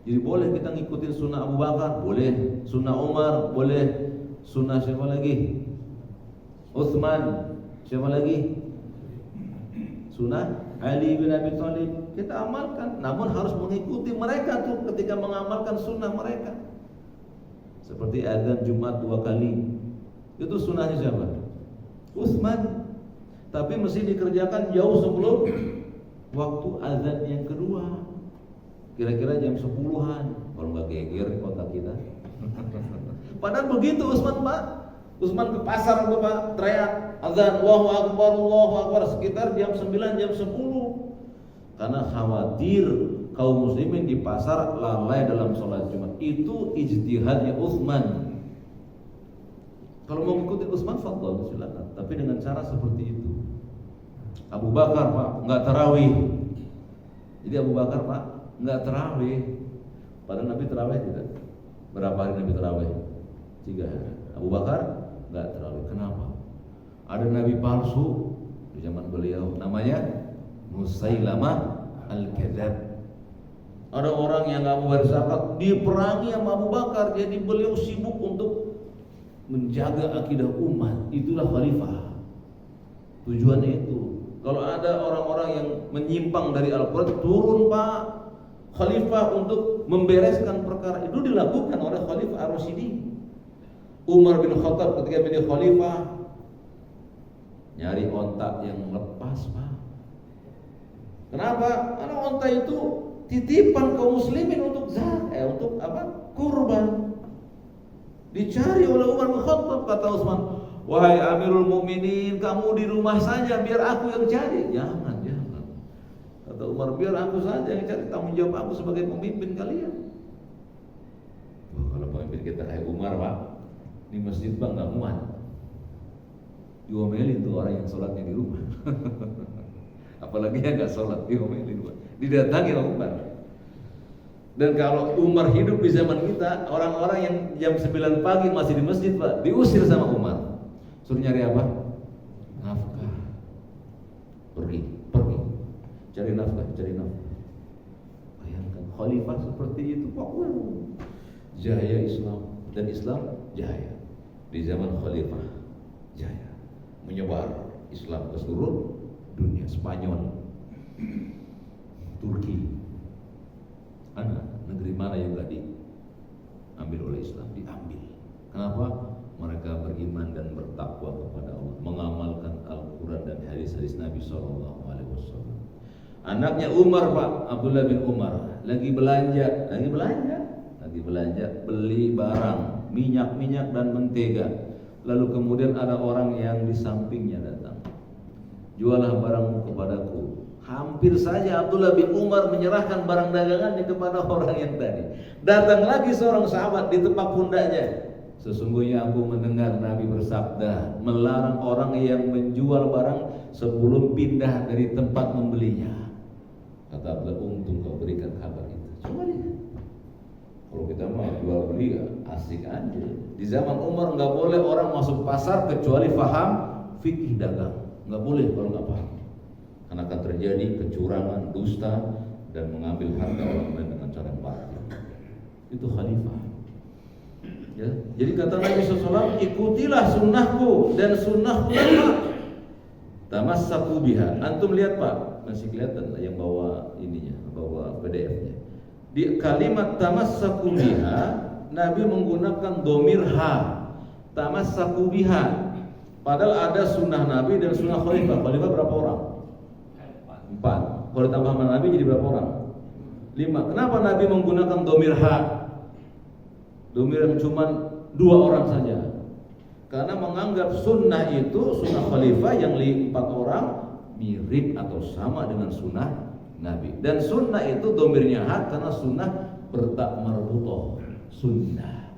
Jadi boleh kita ngikutin sunnah Abu Bakar, boleh sunnah Umar, boleh sunnah siapa lagi? Utsman, siapa lagi? Sunnah Ali bin Abi Thalib. Kita amalkan, namun harus mengikuti mereka tuh ketika mengamalkan sunnah mereka. Seperti azan Jumat 2 kali. Itu sunnahnya siapa? Utsman. Tapi mesti dikerjakan jauh sebelum waktu azan yang kedua. Kira-kira jam 10-an. Kalau nggak geger kota kita. Padahal begitu Utsman Pak. Utsman ke pasar tuh Pak, teriak azan Allahu Akbar sekitar jam 9 jam 10. Karena khawatir kaum muslimin di pasar lalai dalam sholat Jumat. Itu ijtihadnya Utsman. Kalau mau ngikutin Utsman fadhol silakan, tapi dengan cara seperti itu. Abu Bakar Pak nggak tarawih. Jadi Abu Bakar Pak nggak tarawih. Padahal Nabi tarawih tidak. Berapa hari Nabi tarawih? 3 hari. Abu Bakar nggak tarawih. Kenapa? Ada Nabi palsu di zaman beliau, namanya Musailamah al-Kadzab. Ada orang yang nggak mau bayar zakat, diperangi sama Abu Bakar. Jadi beliau sibuk untuk menjaga akidah umat. Itulah khalifah. Tujuannya itu. Kalau ada orang-orang yang menyimpang dari Al-Quran, turun Pak khalifah untuk membereskan perkara itu. Dilakukan oleh Khalifah Ar-Rasyidin. Umar bin Khattab ketika menjadi khalifah nyari onta yang lepas Pak. Kenapa? Karena onta itu titipan kaum muslimin untuk untuk apa? Kurban. Dicari oleh Umar bin Khattab. Kata Utsman, wahai Amirul Mukminin, kamu di rumah saja biar aku yang cari. Jangan. Kata Umar, biar aku saja yang cari, tanggung jawab aku sebagai pemimpin kalian. Kalau pemimpin kita kayak Umar Pak, di masjid Bang nggak muat. Diomelin tuh orang yang sholatnya di rumah. Apalagi yang nggak sholat, diomelin Pak. Didatangi oleh Umar. Dan kalau Umar hidup di zaman kita, orang-orang yang jam 9 pagi masih di masjid Pak, diusir sama Umar. Suruh nyari apa? Nafkah. Pergi. Cari nafkah. Bayangkan khalifah seperti itu Pak. Jaya Islam, dan Islam jaya. Di zaman khalifah jaya. Menyebar Islam ke seluruh dunia. Spanyol, Turki, negeri mana yang gak diambil oleh Islam? Diambil. Kenapa? Mereka beriman dan bertakwa kepada Allah, mengamalkan Al-Quran dan hadis-hadis Nabi SAW. Anaknya Umar Pak, Abdullah bin Umar, lagi belanja, beli barang, minyak dan mentega. Lalu kemudian ada orang yang di sampingnya datang, jualah barangmu kepadaku. Hampir saja Abdullah bin Umar menyerahkan barang dagangannya kepada orang yang tadi. Datang lagi seorang sahabat di tempat pundaknya. Sesungguhnya aku mendengar Nabi bersabda, melarang orang yang menjual barang sebelum pindah dari tempat membelinya. Kata Abdullah, untung kau berikan kabar itu. Coba lihat. Kalau kita mau jual beli asik aja. Di zaman Umar nggak boleh orang masuk pasar kecuali paham fikih dagang. Nggak boleh kalau nggak paham. Karena akan terjadi kecurangan, dusta, dan mengambil harta orang lain dengan cara batil. Itu khalifah. Ya, jadi kata Nabi SAW, ikutilah sunnahku dan sunnah ulama. Tamassaku biha. Antum lihat Pak, masih kelihatan yang bawa ininya, bawa PDF-nya. Di kalimat tamassaku biha, Nabi menggunakan dhamir ha. Tamassaku biha. Padahal ada sunnah Nabi dan sunnah khalifah. Khalifah berapa orang? 4. Kalau tambah sama Nabi jadi berapa orang? 5. Kenapa Nabi menggunakan dhamir ha? Dhamir yang cuma 2 orang saja. Karena menganggap sunnah itu, sunnah khalifah yang 4 orang mirip atau sama dengan sunnah Nabi. Dan sunnah itu domirnya hak karena sunnah bertak marbutoh, sunnah.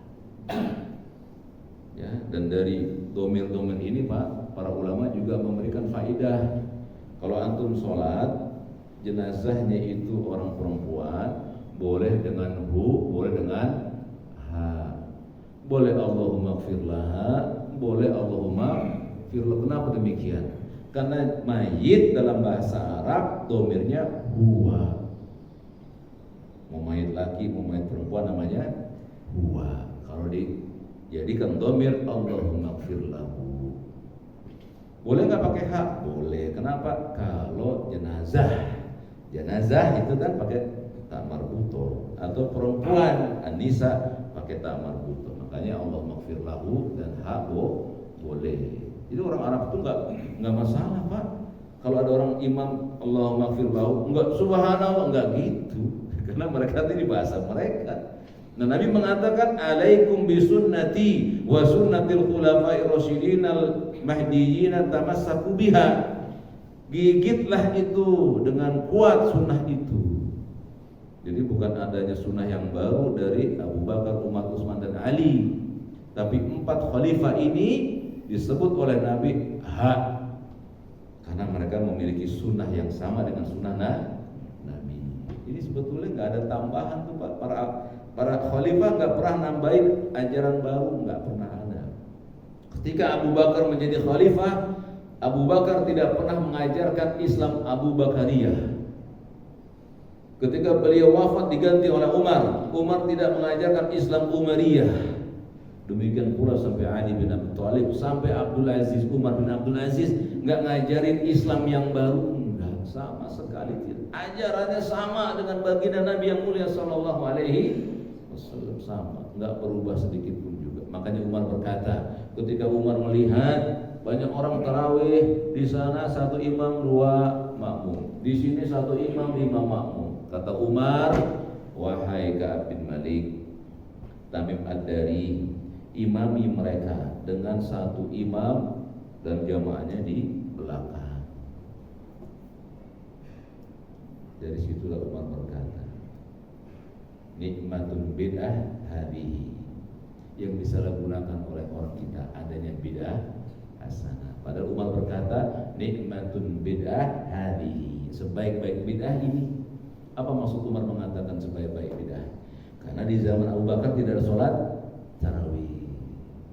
Ya, dan dari domir-domir ini Pak, para ulama juga memberikan faidah. Kalau antum sholat, jenazahnya itu orang perempuan, boleh dengan hu, boleh dengan ha. Boleh Allahumma gfirlaha, boleh Allahumma firlah. Kenapa demikian? Karena mayit dalam bahasa Arab domirnya huwa. Mau mayit laki, mau mayit perempuan namanya huwa. Kalau dijadikan domir Allahumma gfirlahu. Boleh nggak pakai hak? Boleh. Kenapa? Kalau jenazah itu kan pakai ta marbuto, atau perempuan An-Nisa pakai ta marbuto. Makanya Allahumma gfirlahu dan hak boleh. Jadi orang Arab itu nggak masalah Pak. Kalau ada orang imam Allahumma gfirlahu, enggak subhanallah, enggak gitu. Karena mereka itu di bahasa mereka. Nah, Nabi mengatakan alaikum bisunnati wa sunnatil khulafa'ir rasyidin al mahdiyyin tamassaku biha. Gigitlah itu dengan kuat sunnah itu. Jadi bukan adanya sunnah yang baru dari Abu Bakar, Umar, Utsman dan Ali, tapi 4 khalifah ini disebut oleh Nabi hak karena mereka memiliki sunnah yang sama dengan sunnah Nabi. Ini sebetulnya nggak ada tambahan tuh Pak. Para khalifah nggak pernah nambahin ajaran baru, nggak pernah ada. Ketika Abu Bakar menjadi khalifah, Abu Bakar tidak pernah mengajarkan Islam Abu Bakariyah. Ketika beliau wafat diganti oleh Umar, Umar tidak mengajarkan Islam Umariyah. Demikian pula sampai Ali bin Abi Thalib, sampai Abdul Aziz, Umar bin Abdul Aziz nggak ngajarin Islam yang baru, enggak, sama sekali tidak. Ajarannya sama dengan baginda Nabi yang mulia sallallahu alaihi wasallam, sama, nggak berubah sedikit pun juga. Makanya Umar berkata, ketika Umar melihat banyak orang tarawih, di sana 1 imam 2 makmum, di sini 1 imam 5 makmum. Kata Umar, wahai Ka'ab bin Malik, Tamim Ad-Dari, imami mereka dengan 1 imam dan jamaahnya di belakang. Dari situlah Umar berkata, nikmatun bid'ah hadihi, yang disalahgunakan oleh orang kita adanya bid'ah hasanah. Padahal Umar berkata, nikmatun bid'ah hadihi, sebaik-baik bid'ah ini. Apa maksud Umar mengatakan sebaik-baik bid'ah? Karena di zaman Abu Bakar tidak ada sholat tarawih.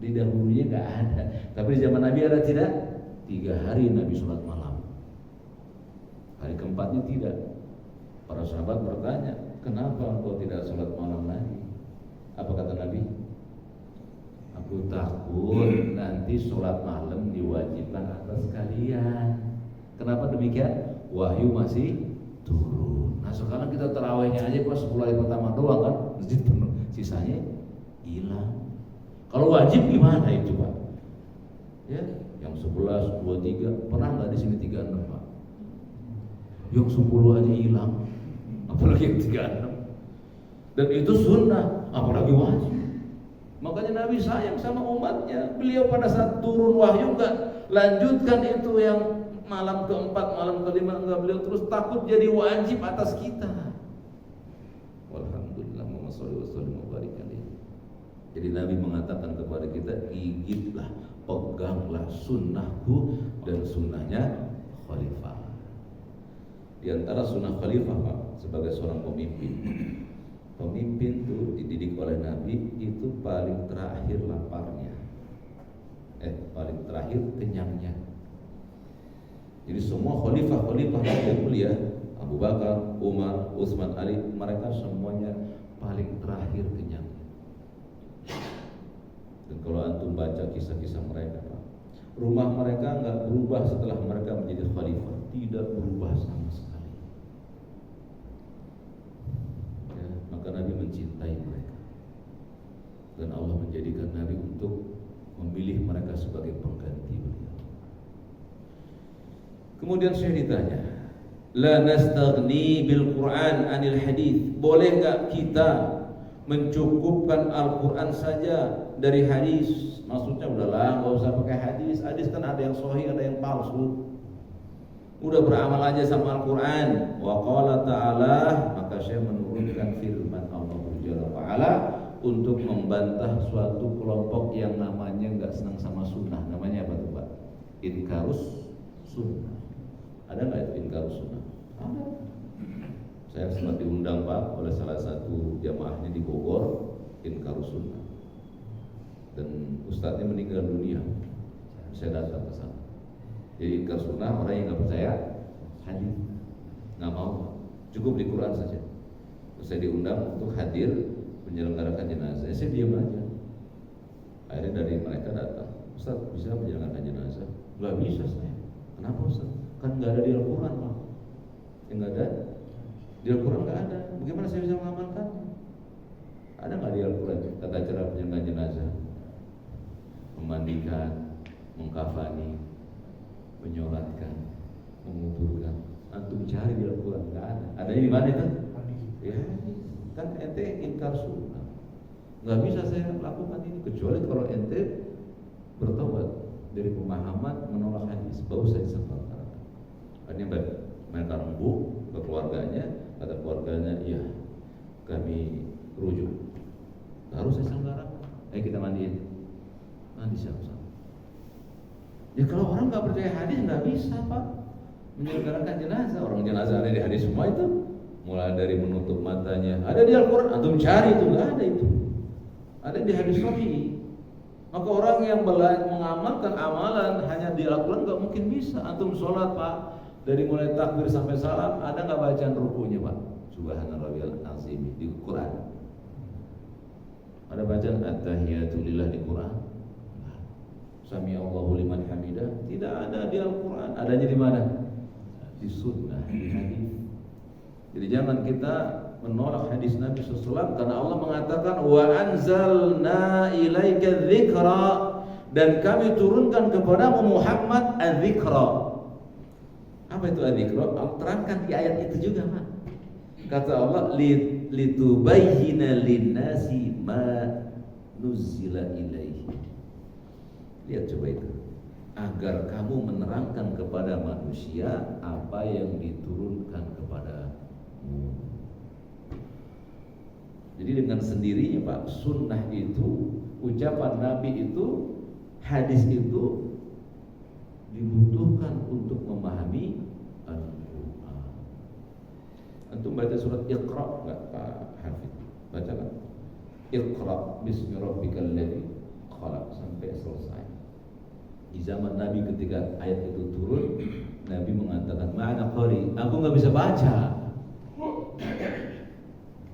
Di dahulunya nggak ada. Tapi di zaman Nabi ada tidak? 3 hari Nabi sholat malam. Hari keempatnya tidak. Para sahabat bertanya, kenapa engkau tidak sholat malam lagi? Apa kata Nabi? Aku takut nanti sholat malam diwajibkan atas kalian. Kenapa demikian? Wahyu masih turun. Nah sekarang kita tarawihnya aja pas 10 hari pertama doang kan, masjid penuh, sisanya hilang. Kalau wajib gimana itu Pak? Ya, yang 11, 23, pernah nggak di sini 36 Pak? Yang 10 aja hilang, apalagi yang 36. Dan itu sunnah, apalagi wajib. Makanya Nabi sayang sama umatnya. Beliau pada saat turun wahyu nggak lanjutkan itu yang malam keempat, malam kelima, enggak, beliau terus takut jadi wajib atas kita. Alhamdulillah, Muhammad sallallahu alaihi wasallam. Jadi Nabi mengatakan kepada kita, gigitlah, peganglah sunnahku dan sunnahnya khalifah. Di antara sunnah khalifah Pak, sebagai seorang pemimpin, pemimpin itu dididik oleh Nabi itu paling terakhir laparnya, paling terakhir kenyangnya. Jadi semua khalifah-khalifah yang mulia, Abu Bakar, Umar, Utsman, Ali, mereka semuanya paling terakhir kenyang. Dan kalau antum baca kisah-kisah mereka, Pak, rumah mereka nggak berubah setelah mereka menjadi khalifah, tidak berubah sama sekali. Ya, maka Nabi mencintai mereka, dan Allah menjadikan Nabi untuk memilih mereka sebagai pengganti beliau. Kemudian saya ditanya, la nastaghni bil Quran anil hadis, boleh enggak kita mencukupkan Al-Quran saja dari hadis. Maksudnya udahlah nggak usah pakai hadis. Hadis kan ada yang sahih, ada yang palsu. Udah beramal aja sama Al-Quran. Wa qala ta'ala, maka saya menurunkan firman Allah Jalla wa ala untuk membantah suatu kelompok yang namanya nggak senang sama sunnah. Namanya apa tuh Pak? Inkarus sunnah. Ada nggak itu inkarus sunnah? Ada. Saya sempat diundang Pak oleh salah satu jamaahnya di Bogor, inkarus sunnah. Dan ustadznya meninggal dunia. Saya datang ke sana. Jadi inkarus sunnah orang yang nggak percaya hadis, nggak mau, cukup di Quran saja. Terus saya diundang untuk hadir menyelenggarakan jenazah. Saya diam aja. Akhirnya dari mereka datang, Ustaz bisa menyelenggarakan jenazah? Nggak bisa saya. Kenapa Ustaz? Kan nggak ada di Al-Quran Pak. Yang nggak ada di Al-Quran, nggak ada. Bagaimana saya bisa mengamalkan? Ada nggak di Al-Quran tata cara penyembelihan jenazah? Memandikan, mengkafani, menyolatkan, menguburkan. Antum cari di Al-Quran, nggak ada. Adanya di mana itu? Ya, kan ente inkar sunnah. Nggak bisa saya lakukan ini kecuali kalau ente bertobat dari pemahaman menolak hadis. Baru saya sampaikan. Ini mereka rembuk ke keluarganya, kata keluarganya, iya kami rujuk. Harus saya selenggarakan. Kita mandiin. Mandi siapa? Ya kalau orang nggak percaya hadis nggak bisa Pak menyelenggarakan jenazah. Orang jenazah ada di hadis semua itu, mulai dari menutup matanya ada di Al-Quran. Antum cari itu nggak ada itu. Ada di hadis sahih. Maka orang yang mengamalkan amalan hanya di Al-Quran nggak mungkin bisa. Antum sholat Pak, dari mulai takbir sampai salam ada nggak bacaan rukunya Pak? Subhanallahil azim di Quran. Ada bacaan at-tahiyatu lillah di Quran. Sami Allahu liman hamidah tidak ada di Al-Quran. Adanya di mana? Di sunnah, di hadis. Jadi jangan kita menolak hadis Nabi SAW karena Allah mengatakan wa anzalna ilaika dzikra, dan kami turunkan kepadamu Muhammad adzikra. Apa itu adzikra? Allah terangkan di ayat itu juga Pak. Kata Allah litubayyina linnasi ma nuzila ilaihi. Lihat coba itu, agar kamu menerangkan kepada manusia apa yang diturunkan kepadamu. Jadi dengan sendirinya Pak, sunnah itu, ucapan Nabi itu, hadis itu dibutuhkan untuk memahami Al-Quran. Antum baca surat Iqra enggak Pak Hafid? Baca kan? Iqra bismi rabbikal ladzi khalaq sampai selesai. Di zaman Nabi ketika ayat itu turun, Nabi mengatakan, "Ma'ana qari, aku nggak bisa baca."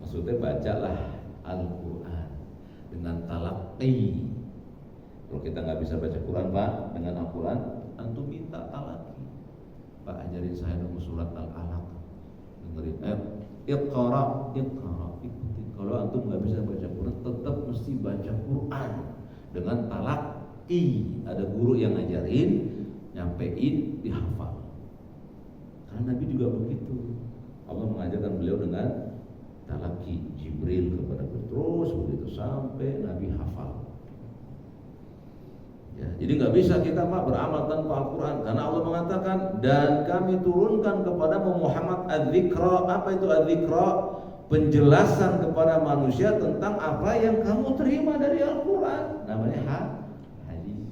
Maksudnya bacalah Al-Quran dengan talaqi. Kalau kita nggak bisa baca Quran Pak dengan Al-Quran, antum minta talaqi. Pak ajarin saya dong surat Al-Alaq. Dengerin, Iqra, ikuti. Kalau antum nggak bisa baca Quran, tetap mesti baca Quran dengan talaqi. Ada guru yang ngajarin, nyampein, dihafal. Karena Nabi juga begitu. Allah mengajarkan beliau dengan talaqi, Jibril kepada Petrus begitu sampai Nabi hafal. Ya, jadi nggak bisa kita Pak beramal tanpa Al-Quran karena Allah mengatakan dan kami turunkan kepada Muhammad adzikra. Apa itu adzikra? Penjelasan kepada manusia tentang apa yang kamu terima dari Al-Quran. Namanya hadis.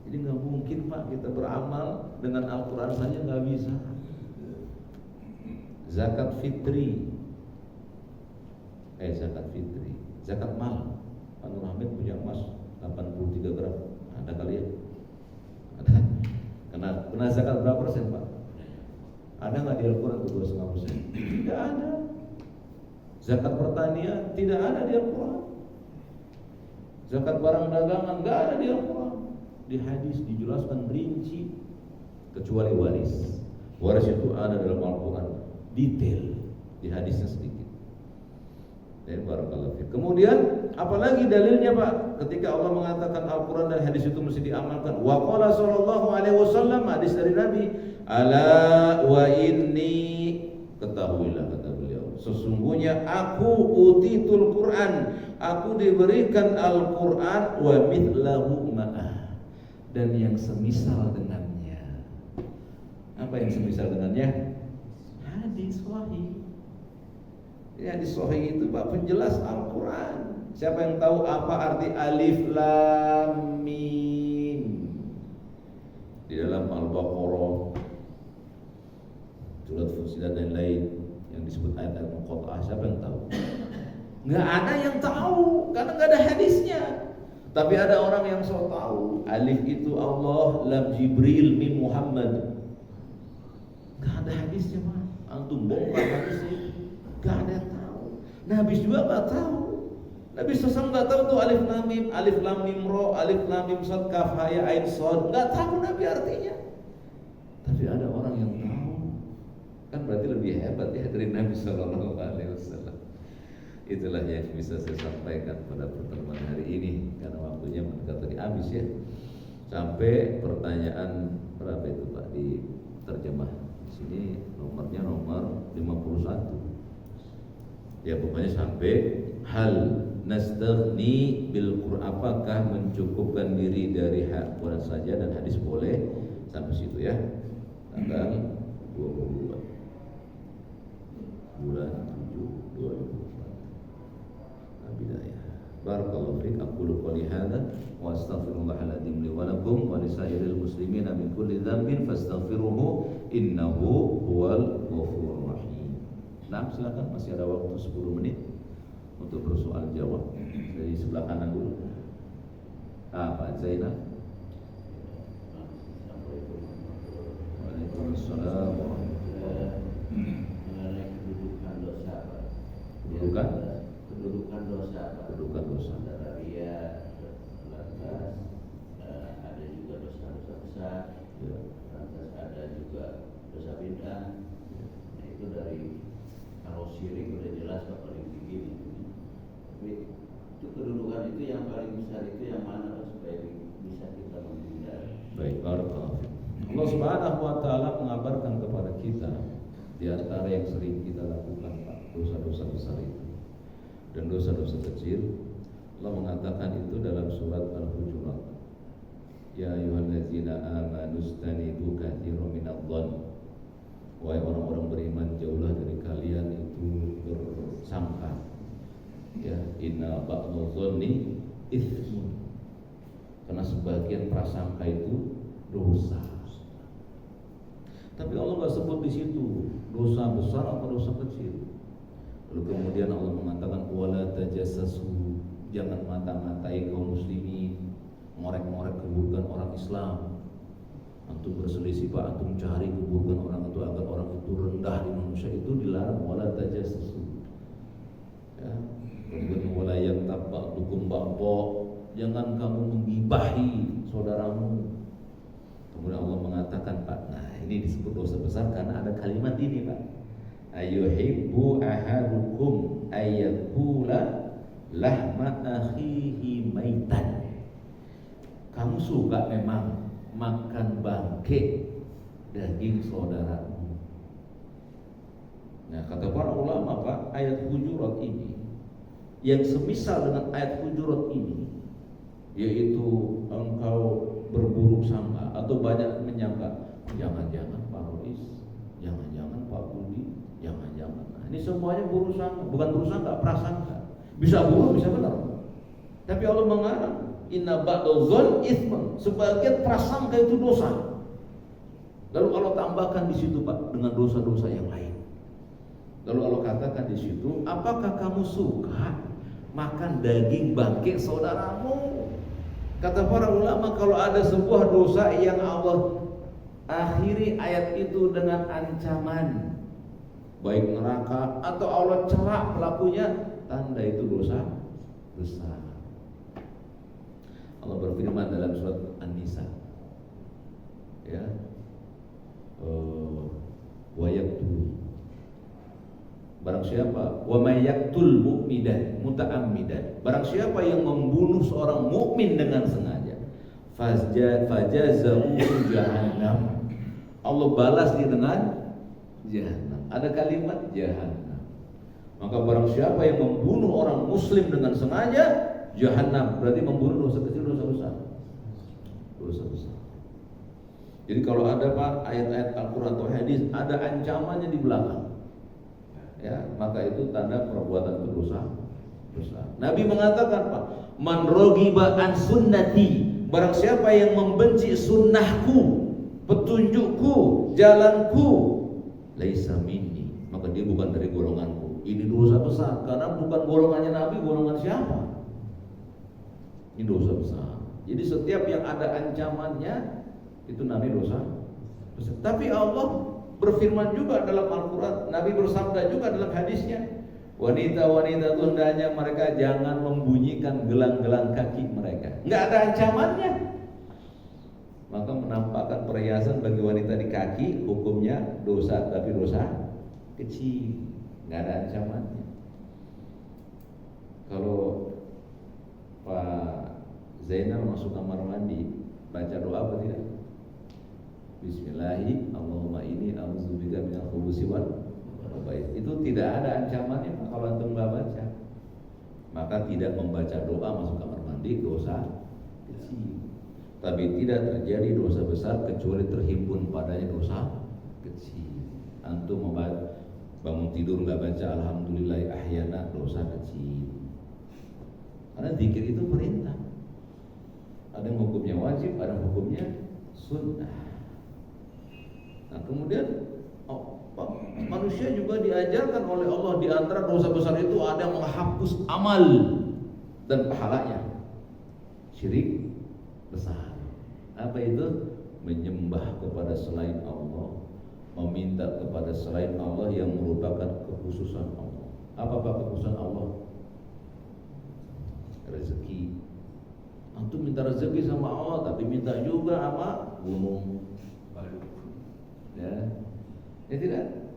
Jadi nggak mungkin Pak kita beramal dengan Al-Quran saja, nggak bisa. Zakat fitri, zakat mal. Pak Nur Hamid punya emas 83 gram, ada kali ya? Ada. Kena zakat berapa persen Pak? Ada nggak di Al-Quran 2,5%? Tidak ada. Zakat pertanian tidak ada di Al-Quran. Zakat barang dagangan nggak ada di Al-Quran. Di hadis dijelaskan rinci kecuali waris. Waris itu ada dalam Al-Quran detail, di hadisnya sedikit. Dari barakallahu fiik. Kemudian apalagi dalilnya Pak? Ketika Allah mengatakan Al-Quran dan hadis itu mesti diamalkan. Wa qala sallallahu alaihi wasallam, hadis dari Nabi, ala wa inni, ketahuilah kata beliau, sesungguhnya aku utitul Quran, aku diberikan Al-Quran wa mithlahu ma'ah, dan yang semisal dengannya. Apa yang semisal dengannya? Hadis sahih. Ya, hadis sahih itu Pak penjelas Al-Quran. Siapa yang tahu apa arti alif lam mim? Di dalam Al-Baqarah, surat Fussilat dan lain yang disebut ayat-ayat muqatta'ah, siapa yang tahu? Nggak ada yang tahu karena nggak ada hadisnya. Tapi ada orang yang so tahu. Alif itu Allah, lam Jibril, mim Muhammad. Nggak ada hadisnya Pak. Antum bongkar hadisnya, nggak ada yang tahu. Nabi juga nggak tahu. Nabi SAW nggak tahu tuh alif lam mim ro, alif lam mim sad kaf ha ya ain shad, nggak tahu Nabi artinya. Tapi ada orang yang tahu, kan berarti lebih hebat ya dari Nabi SAW. Itulah yang bisa saya sampaikan pada pertemuan hari ini, karena waktunya mendekati habis ya. Sampai pertanyaan berapa itu Pak di terjemah? Di sini nomornya nomor 51. Ya pokoknya sampai hal nastaghni bil Qur'an, apakah mencukupkan diri dari Quran saja dan hadis boleh, sampai situ ya. Tanggal 22 bulan 7 2004. Bidayah. Barakallahu fiik. Aqulu qouli hadza wa astaghfirullahal azim li wa lakum wa lisairil muslimina min kulli dhanbin fastaghfiruhu innahu huwal ghafurur rahim. Nah, silakan, masih ada waktu 10 menit untuk bersoal jawab. Dari sebelah kanan dulu. Pak Zainal. Waalaikumsalam. Mengenai kedudukan dosa, Pak. Kedudukan dosa, Pak. Kedudukan dosa. Antara ria, lantas ada juga dosa-dosa besar. Ya. Lantas ada juga dosa bid'ah. Nah, itu dari kalau syirik udah jelas Pak, paling tinggi. Tapi itu kedudukan itu yang paling besar itu yang mana Pak, supaya bisa kita menghindari. Baik, barakallahu. Allah Subhanahu wa taala mengabarkan kepada kita di antara yang sering kita lakukan Pak, dosa-dosa besar itu dan dosa-dosa kecil. Allah mengatakan itu dalam surat Al-Hujurat. Ya ayyuhallazina amanu istanibu katsiran minadh-dhann. Wahai orang-orang beriman, jauhlah dari kalian itu bersangka. Ya, inna ba'dadh-dhanni itsmun. Karena sebagian prasangka itu dosa. Tapi Allah nggak sebut di situ dosa besar atau dosa kecil. Lalu kemudian Allah mengatakan wala tajassasu, jangan mata-matai kaum muslimin, ngorek-ngorek keburukan orang Islam. Antum berselisih Pak, antum cari keburukan orang itu agar orang itu rendah di manusia, itu dilarang. Wala tajassasu. Ya, kemudian wala yaktab ba'dukum ba'dha, jangan kamu menggibahi saudaramu. Kemudian Allah mengatakan Pak, nah ini disebut dosa besar karena ada kalimat ini Pak. Ayuhibbu ahadukum ayyakula lahma akhihi maitan. Kamu suka memang makan bangke daging saudaramu. Nah kata para ulama Pak, ayat Hujurat ini yang semisal dengan ayat Hujurat ini, yaitu engkau berburuk sangka atau banyak menyangka, jangan-jangan Pak Rois, jangan-jangan Pak Budi, jangan-jangan. Nah, ini semuanya buruk sangka, bukan buruk sangka, prasangka. Bisa buruk, bisa benar. Tapi Allah mengarang, inna ba'dadh-dhann itsmun, sebagian prasangka itu dosa. Lalu Allah tambahkan di situ Pak dengan dosa-dosa yang lain. Lalu Allah katakan di situ, apakah kamu suka makan daging bangke saudaramu? Kata para ulama, kalau ada sebuah dosa yang Allah akhiri ayat itu dengan ancaman baik neraka atau Allah celak pelakunya, tanda itu dosa besar. Allah berfirman dalam surat An-Nisa, ya, wa yaqtul, barang siapa, wa may yaqtul mu'minan muta'ammidan, barang siapa yang membunuh seorang mukmin dengan sengaja, fajazahu jahannam, Allah balas dia dengan jahannam. Ada kalimat jahannam. Maka barang siapa yang membunuh orang muslim dengan sengaja, Jahannam. Berarti membunuh dosa kecil, dosa besar. Dosa besar. Jadi kalau ada Pak ayat-ayat Al-Quran atau hadis ada ancamannya di belakang, ya maka itu tanda perbuatan berdosa besar. Nabi mengatakan Pak, man rogiba an sunnati, barang siapa yang membenci sunnahku, petunjukku, jalanku, laisa minni, maka dia bukan dari golonganku. Ini dosa besar karena bukan golongannya Nabi, golongan siapa? Ini dosa besar. Jadi setiap yang ada ancamannya itu Nabi dosa besar. Tapi Allah berfirman juga dalam Al-Quran, Nabi bersabda juga dalam hadisnya, wanita-wanita itu hendaknya mereka jangan membunyikan gelang-gelang kaki mereka. Nggak ada ancamannya. Maka menampakkan perhiasan bagi wanita di kaki hukumnya dosa, tapi dosa kecil, nggak ada ancamannya. Kalau Pak Zainal masuk kamar mandi, baca doa apa tidak? Bismillahi, Allahumma inni a'udzubika minal khubuthi wal khaba'ith. Itu tidak ada ancamannya Pak, kalau antum nggak baca. Maka tidak membaca doa masuk kamar mandi dosa kecil. Tapi tidak terjadi dosa besar kecuali terhimpun padanya dosa kecil. Antum bangun tidur nggak baca alhamdulillah ahyana, dosa kecil. Karena zikir itu perintah. Ada yang hukumnya wajib, ada yang hukumnya sunnah. Nah kemudian manusia juga diajarkan oleh Allah, di antara dosa besar itu ada yang menghapus amal dan pahalanya. Syirik besar. Apa itu? Menyembah kepada selain Allah, meminta kepada selain Allah yang merupakan kekhususan Allah. Apa kekhususan Allah? Rezeki. Antum minta rezeki sama Allah, tapi minta juga sama gunung. Ya tidak.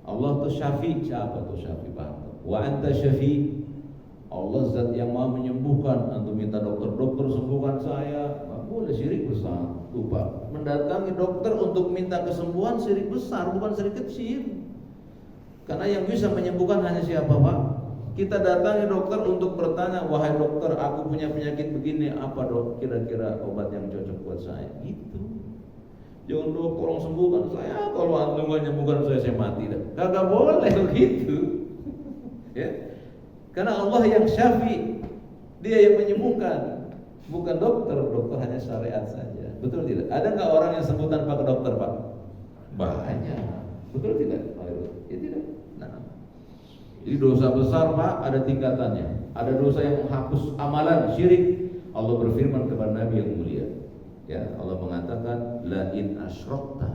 Allah itu syafi. Siapa tuh syafi? Paham? Wa anta syafi. Allah zat yang maha menyembuhkan. Antum minta dokter sembuhkan saya, nggak boleh, syirik besar. Lupa. Mendatangi dokter untuk minta kesembuhan syirik besar, bukan syirik kecil. Karena yang bisa menyembuhkan hanya siapa Pak? Kita datangi dokter untuk bertanya, wahai dokter, aku punya penyakit begini, apa dok kira-kira obat yang cocok buat saya? Gitu. Jangan dok tolong sembuhkan saya, kalau antum nggak nyembuhkan saya mati dah. Kagak boleh begitu. Ya. Karena Allah yang syafi, Dia yang menyembuhkan, bukan dokter. Dokter hanya syariat saja. Betul tidak? Ada nggak orang yang sembuh tanpa ke dokter Pak? Banyak. Betul tidak? Ya tidak. Nah, jadi dosa besar Pak ada tingkatannya. Ada dosa yang menghapus amalan, syirik. Allah berfirman kepada Nabi yang mulia. Ya, Allah mengatakan la in asyrakta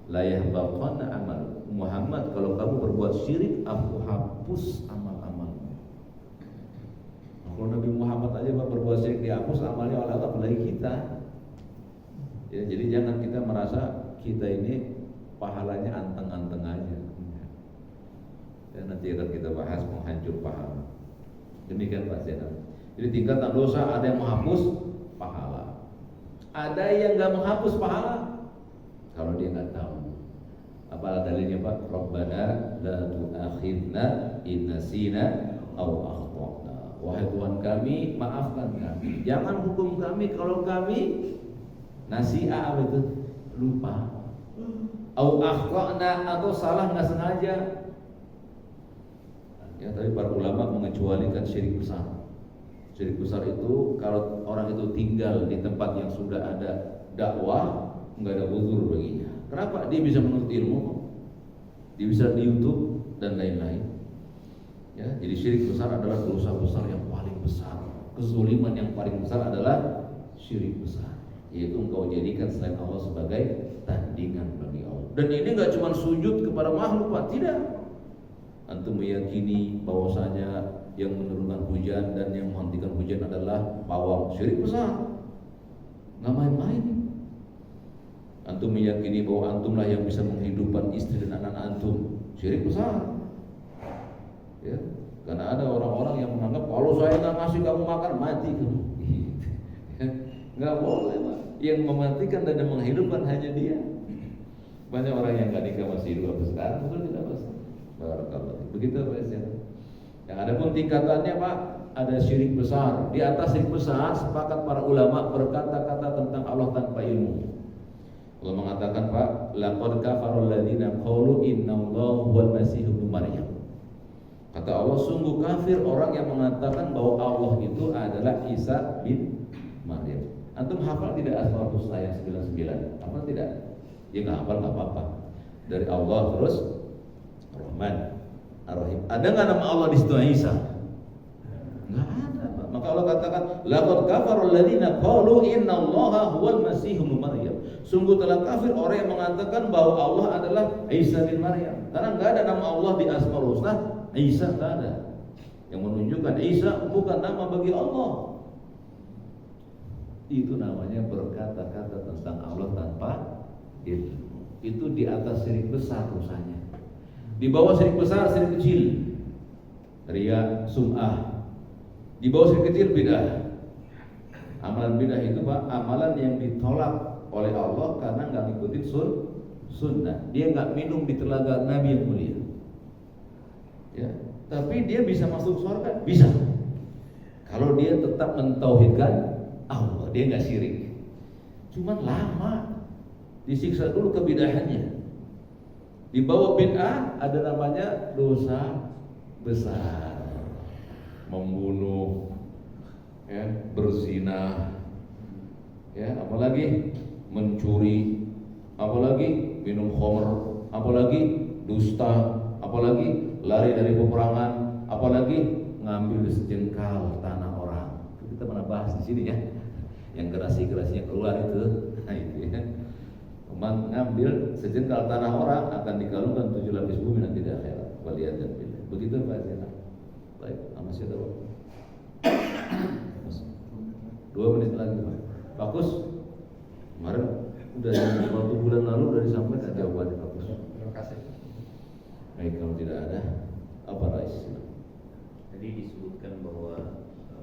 la yahbaqanna amal. Muhammad, kalau kamu berbuat syirik, aku hapus amal-amalmu. Kalau Nabi Muhammad aja berbuat syirik dihapus amalnya oleh Allah, apalagi kita. Ya, jadi jangan kita merasa kita ini pahalanya anteng-anteng aja. Ya, nanti akan kita bahas menghancur pahala. Demikian Pak Zainal. Jadi tingkatan dosa ada yang menghapus pahala. Ada yang nggak menghapus pahala kalau dia nggak tahu. Apa dalilnya Pak? Rabbana la tu'akhidna in nasina aw akhtana. Wahai Tuhan kami, maafkan kami. Jangan hukum kami kalau kami nasi'a, itu lupa. Aw akhtana, atau salah nggak sengaja. Ya, tapi para ulama mengecualikan syirik besar. Syirik besar itu kalau orang itu tinggal di tempat yang sudah ada dakwah, nggak ada uzur baginya. Kenapa? Dia bisa menuntut ilmu, dia bisa di YouTube dan lain-lain. Ya, jadi syirik besar adalah dosa besar yang paling besar. Kezaliman yang paling besar adalah syirik besar, yaitu engkau jadikan selain Allah sebagai tandingan bagi Allah. Dan ini nggak cuma sujud kepada makhluk Pak, tidak. Antum meyakini bahwasanya yang menurunkan hujan dan yang menghentikan hujan adalah pawang, syirik besar. Nggak main-main. Antum meyakini bahwa antumlah yang bisa menghidupkan istri dan anak-anak antum, syirik besar. Ya, karena ada orang-orang yang menganggap kalau saya nggak ngasih kamu makan, mati kamu. Nggak boleh Pak. Yang mematikan dan menghidupkan hanya Dia. Banyak orang yang nggak nikah masih hidup sampai sekarang, betul tidak Mas? Barakallahu. Begitu Pak Ustaz. Yang ada pun tingkatannya Pak, ada syirik besar. Di atas syirik besar sepakat para ulama berkata-kata tentang Allah tanpa ilmu. Allah mengatakan Pak, laqad kafarul ladzina qalu innallaha huwal masih ibnu Maryam. Kata Allah, sungguh kafir orang yang mengatakan bahwa Allah itu adalah Isa bin Maryam. Antum hafal tidak Asmaul Husna yang 99? Hafal tidak? Ya nggak hafal nggak apa-apa. Dari Allah terus Rahman, Ar-Rahim. Ada nggak nama Allah di situ Isa? Nggak ada. Maka Allah katakan, laqad kafarul ladzina qalu innallaha huwal masih ibnu Maryam. Sungguh telah kafir orang yang mengatakan bahwa Allah adalah Isa bin Maryam. Karena nggak ada nama Allah di Asmaul Husna, Isa nggak ada. Yang menunjukkan Isa bukan nama bagi Allah. Itu namanya berkata-kata tentang Allah tanpa ilmu. Itu di atas syirik besar dosanya. Di bawah syirik besar, syirik kecil, riya, sum'ah. Di bawah syirik kecil bid'ah. Amalan bid'ah itu Pak, amalan yang ditolak oleh Allah karena nggak ngikutin sunnah. Dia nggak minum di telaga Nabi yang mulia. Ya, tapi dia bisa masuk surga, bisa. Kalau dia tetap mentauhidkan Allah, dia nggak syirik. Cuman lama, disiksa dulu kebidahannya. Di bawah bid'ah ada namanya dosa besar, membunuh, ya, berzina, ya, apalagi mencuri, apalagi minum khamr, apalagi dusta, apalagi lari dari peperangan, apalagi ngambil sejengkal tanah orang. Kita pernah bahas di sini ya, yang gerasi-gerasinya keluar itu, nah itu ya. Mengambil sejengkal tanah orang akan dikalungkan 7 lapis bumi nanti di akhirat. Waliyadzan billah. Begitu Pak Zainal. Baik, masih ada waktu. 2 menit lagi Pak. Bagus. Kemarin udah waktu bulan lalu udah disampaikan jawabannya bagus. Terima kasih. Baik, kalau tidak ada apa Rais? Tadi disebutkan bahwa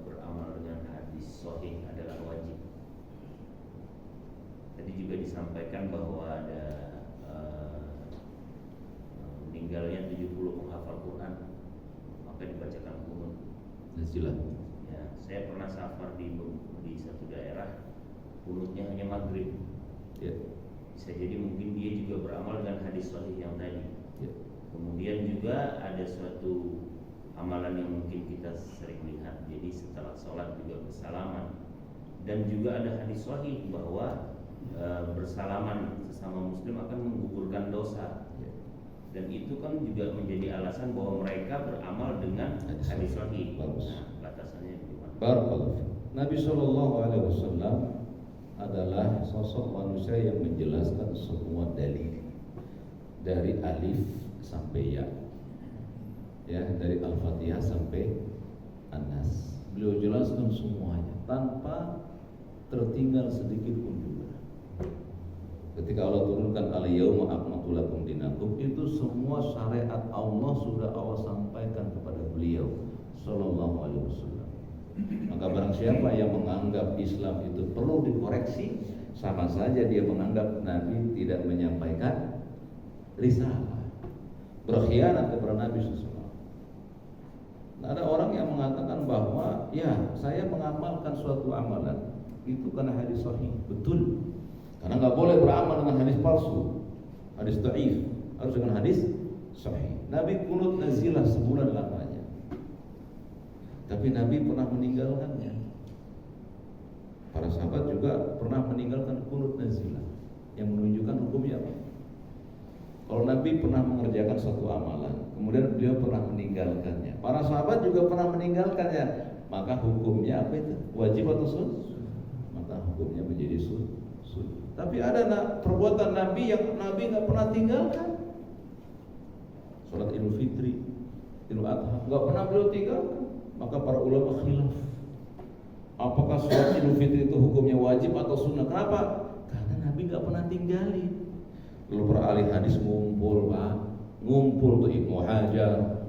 beramal dengan hadis sahih adalah wajib. Tadi juga disampaikan bahwa ada meninggalnya 70 penghafal Quran, maka dibacakan kunut. Jelas. Ya, saya pernah safar di satu daerah, kunutnya hanya maghrib. Ya. Bisa jadi mungkin dia juga beramal dengan hadis sahih yang tadi. Ya. Kemudian juga ada suatu amalan yang mungkin kita sering lihat. Jadi setelah sholat juga bersalaman. Dan juga ada hadis sahih bahwa bersalaman sesama muslim akan menggugurkan dosa. Dan itu kan juga menjadi alasan bahwa mereka beramal dengan hadis sahih. Nah, batasannya bagaimana? Barakallahu. Nabi SAW adalah sosok manusia yang menjelaskan semua dalil dari alif sampai ya. Ya, dari Al-Fatihah sampai An-Nas. Beliau jelaskan semuanya tanpa tertinggal sedikit pun juga. Ketika Allah turunkan al-yauma akmaltu lakum dinakum, itu semua syariat Allah sudah Allah sampaikan kepada beliau sallallahu alaihi wasallam. Maka barang siapa yang menganggap Islam itu perlu dikoreksi, sama saja dia menganggap Nabi tidak menyampaikan risalah, berkhianat kepada Nabi sallallahu. Ada orang yang mengatakan bahwa ya saya mengamalkan suatu amalan itu karena hadis sahih, betul. Karena nggak boleh beramal dengan hadis palsu, hadis dhaif, harus dengan hadis sahih. Nabi kunut nazilah sebulan lamanya, tapi Nabi pernah meninggalkannya. Para sahabat juga pernah meninggalkan kunut nazilah, yang menunjukkan hukumnya apa? Kalau Nabi pernah mengerjakan suatu amalan, kemudian beliau pernah meninggalkannya, para sahabat juga pernah meninggalkannya, maka hukumnya apa itu? Wajib atau sunnah? Maka hukumnya menjadi sunnah. Tapi ada perbuatan Nabi yang Nabi nggak pernah tinggalkan. Sholat Idul Fitri, Idul Adha, nggak pernah beliau tinggalkan. Maka para ulama khilaf, apakah sholat Idul Fitri itu hukumnya wajib atau sunnah? Kenapa? Karena Nabi nggak pernah tinggalin. Lalu para ahli hadis ngumpul, Pak, ngumpul tuh Ibnu Hajar,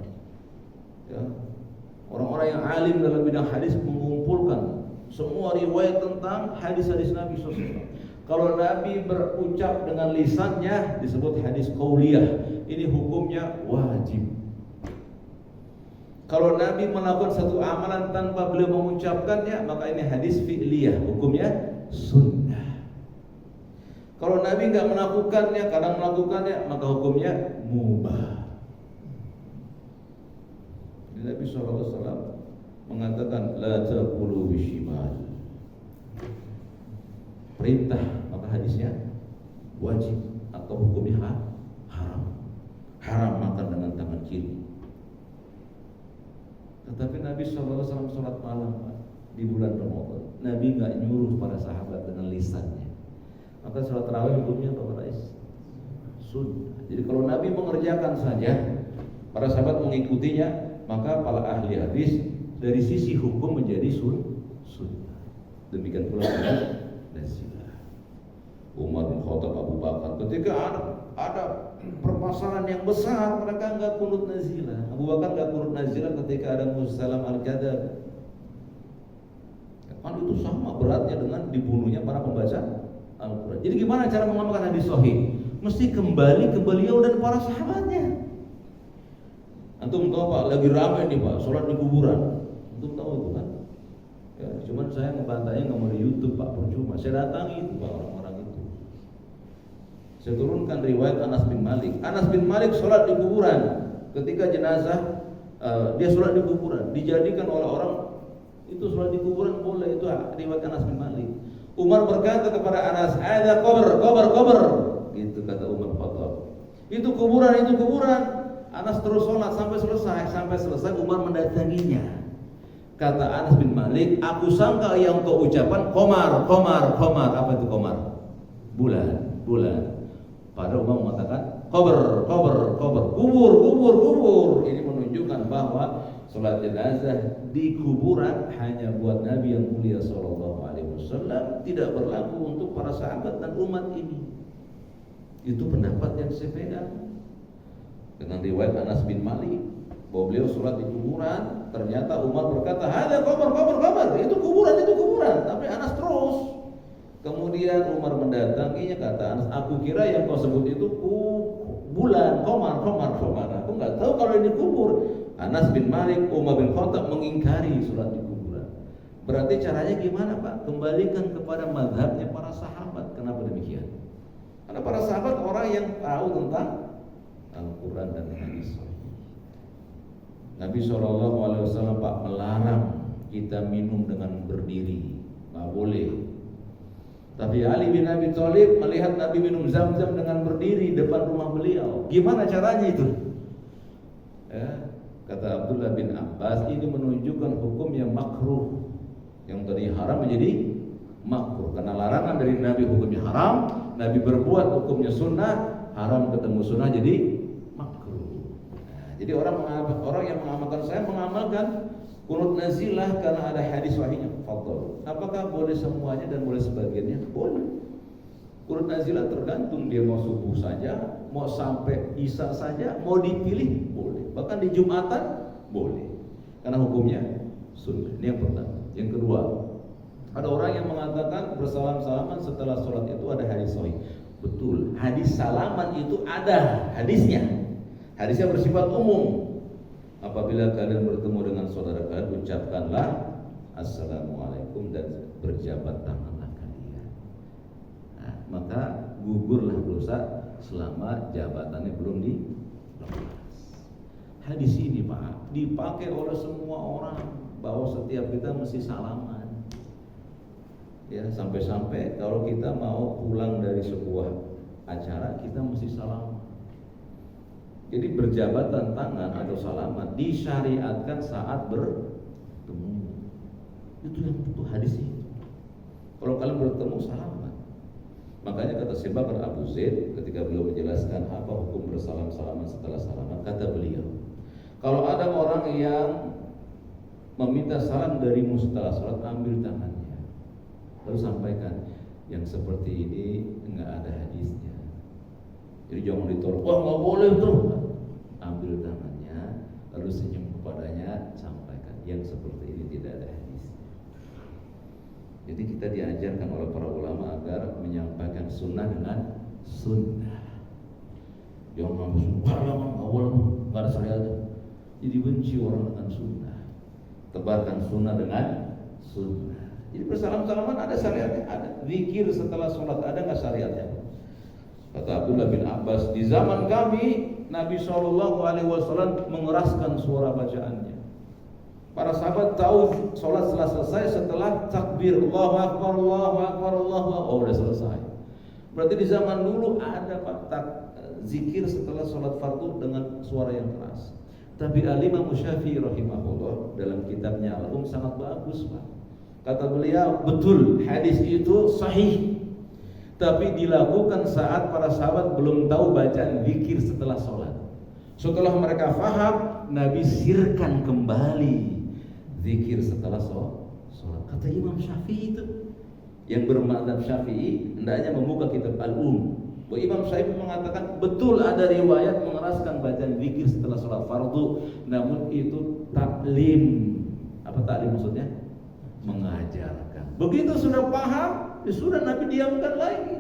ya, orang-orang yang alim dalam bidang hadis mengumpulkan semua riwayat tentang hadis-hadis Nabi SAW. Kalau Nabi berucap dengan lisannya disebut hadis qauliyah. Ini hukumnya wajib. Kalau Nabi melakukan satu amalan tanpa beliau mengucapkannya, maka ini hadis fi'liyah, hukumnya sunnah. Kalau Nabi nggak melakukannya, kadang melakukannya, maka hukumnya mubah. Nabi SAW mengatakan la taqulu bishimal. Perintah, maka hadisnya wajib atau hukumnya haram. Haram makan dengan tangan kiri. Tetapi Nabi SAW sholat malam di bulan Ramadan, Nabi nggak nyuruh para sahabat dengan lisannya. Maka sholat tarawih hukumnya apa guys? Sunnah. Jadi kalau Nabi mengerjakan saja, para sahabat mengikutinya, maka para ahli hadis dari sisi hukum menjadi sunnah. Demikian pula nazilah. Umar bin Khattab, Abu Bakar, ketika ada permasalahan yang besar, mereka enggak kunut nazilah. Abu Bakar enggak kunut nazilah ketika ada Musalam al-Kadzab. Kan itu sama beratnya dengan dibunuhnya para pembaca Al-Quran. Jadi gimana cara mengamalkan hadis sahih? Mesti kembali ke beliau dan para sahabatnya. Antum tahu Pak, lagi ramai nih Pak, sholat di kuburan. Antum tahu itu kan? Ya, cuman saya ngebantainya nggak mau di YouTube Pak, percuma. Saya datangi itu Pak, orang-orang itu. Saya turunkan riwayat Anas bin Malik. Anas bin Malik sholat di kuburan. Ketika jenazah dia sholat di kuburan, dijadikan oleh orang itu sholat di kuburan boleh, itu riwayat Anas bin Malik. Umar berkata kepada Anas, ada kober, gitu kata Umar Khattab. Itu kuburan. Anas terus sholat sampai selesai Umar mendatanginya. Kata Anas bin Malik, aku sangka yang kau ucapan komar. Apa itu komar? Bulan. Pada Umar mengatakan kubur. Ini menunjukkan bahwa sholat jenazah di kuburan hanya buat Nabi yang mulia Sallallahu Alaihi Wasallam, tidak berlaku untuk para sahabat dan umat ini. Itu pendapat yang saya pegang. Dengan riwayat Anas bin Malik bahwa beliau sholat di kuburan, ternyata Umar berkata, ada kubur, itu kuburan. Tapi Anas terus. Kemudian Umar mendatanginya, kata Anas, aku kira yang kau sebut itu bulan, komar. Aku nggak tahu kalau ini kubur. Anas bin Malik, Umar bin Khattab mengingkari sholat di kuburan. Berarti caranya gimana Pak? Kembalikan kepada mazhabnya para sahabat. Kenapa demikian? Karena para sahabat orang yang tahu tentang Al-Quran dan hadis. Nabi SAW Pak melarang kita minum dengan berdiri, nggak boleh. Tapi Ali bin Abi Thalib melihat Nabi minum zam-zam dengan berdiri depan rumah beliau. Gimana caranya itu? Ya, kata Abdullah bin Abbas, ini menunjukkan hukum yang makruh, yang tadi haram menjadi makruh. Karena larangan dari Nabi hukumnya haram, Nabi berbuat hukumnya sunnah, haram ketemu sunnah jadi makruh. Nah, jadi orang yang mengamalkan, saya mengamalkan kunut nazilah karena ada hadis sahihnya. Fadhol. Apakah boleh semuanya dan boleh sebagiannya? Boleh. Kunut nazilah tergantung dia mau subuh saja, mau sampai isya saja, mau dipilih boleh. Bahkan di Jumatan boleh. Karena hukumnya sunnah. Ini yang pertama. Yang kedua, ada orang yang mengatakan bersalam-salaman setelah sholat itu ada hadis sahih. Betul, hadis salaman itu ada hadisnya. Hadisnya bersifat umum. Apabila kalian bertemu dengan saudara kalian, ucapkanlah assalamualaikum dan berjabat tanganlah kalian. Nah, maka gugurlah dosa selama jabatannya belum dilepas. Hadis ini Pak dipakai oleh semua orang bahwa setiap kita mesti salaman. Ya, sampai-sampai kalau kita mau pulang dari sebuah acara kita mesti salaman. Jadi berjabatan tangan atau salaman disyariatkan saat bertemu. Itu yang butuh hadis ini. Kalau kalian bertemu salaman. Makanya kata Syekh Bakar Abu Zaid ketika beliau menjelaskan apa hukum bersalam-salaman setelah salaman, kata beliau, kalau ada orang yang meminta salam darimu setelah salat, ambil tangannya, lalu sampaikan, yang seperti ini enggak ada hadisnya. Jadi jangan ditolak, wah nggak boleh tuh. Ambil tangannya, lalu senyum kepadanya, sampaikan yang seperti ini tidak ada hadisnya. Jadi kita diajarkan oleh para ulama agar menyampaikan sunnah dengan sunnah. Jangan awal nggak ada syariatnya. Jadi benci orang dengan sunnah. Tebarkan sunnah dengan sunnah. Jadi bersalam-salaman ada syariatnya, ada. Zikir setelah sholat ada nggak syariatnya? Kata Abdullah bin Abbas, di zaman kami Nabi SAW mengeraskan suara bacaannya. Para sahabat tahu sholat setelah selesai setelah takbir Allahu Akbar, Allahu Akbar, Allahu Akbar. Oh, udah selesai. Berarti di zaman dulu ada zikir setelah sholat fardu dengan suara yang keras. Tapi Al-Imam Syafi'i rahimahullah dalam kitabnya Al-Um sangat bagus, Pak. Kata beliau, betul hadis itu sahih. Tapi dilakukan saat para sahabat belum tahu bacaan zikir setelah sholat. Setelah mereka faham, Nabi sirkan kembali zikir setelah sholat. Kata Imam Syafi'i itu, yang bermadzhab Syafi'i hendaknya membuka kitab Al-Um. Imam Syafi'i mengatakan betul ada riwayat mengeraskan bacaan zikir setelah sholat fardu, namun itu taklim. Apa taklim maksudnya? Mengajarkan. Begitu sudah paham, sudah Nabi diamkan lagi.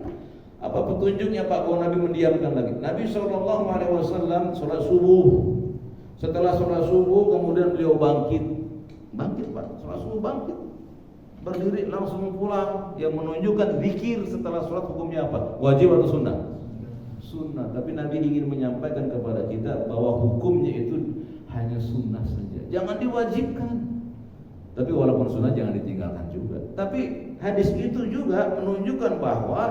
Apa petunjuknya Pak bahwa Nabi mendiamkan lagi? Nabi SAW sholat subuh. Setelah sholat subuh kemudian beliau bangkit Pak, sholat subuh bangkit, berdiri langsung pulang. Yang menunjukkan zikir setelah sholat hukumnya apa? Wajib atau sunnah? Sunnah. Tapi Nabi ingin menyampaikan kepada kita bahwa hukumnya itu hanya sunnah saja, jangan diwajibkan. Tapi walaupun sunnah jangan ditinggalkan juga. Tapi hadis itu juga menunjukkan bahwa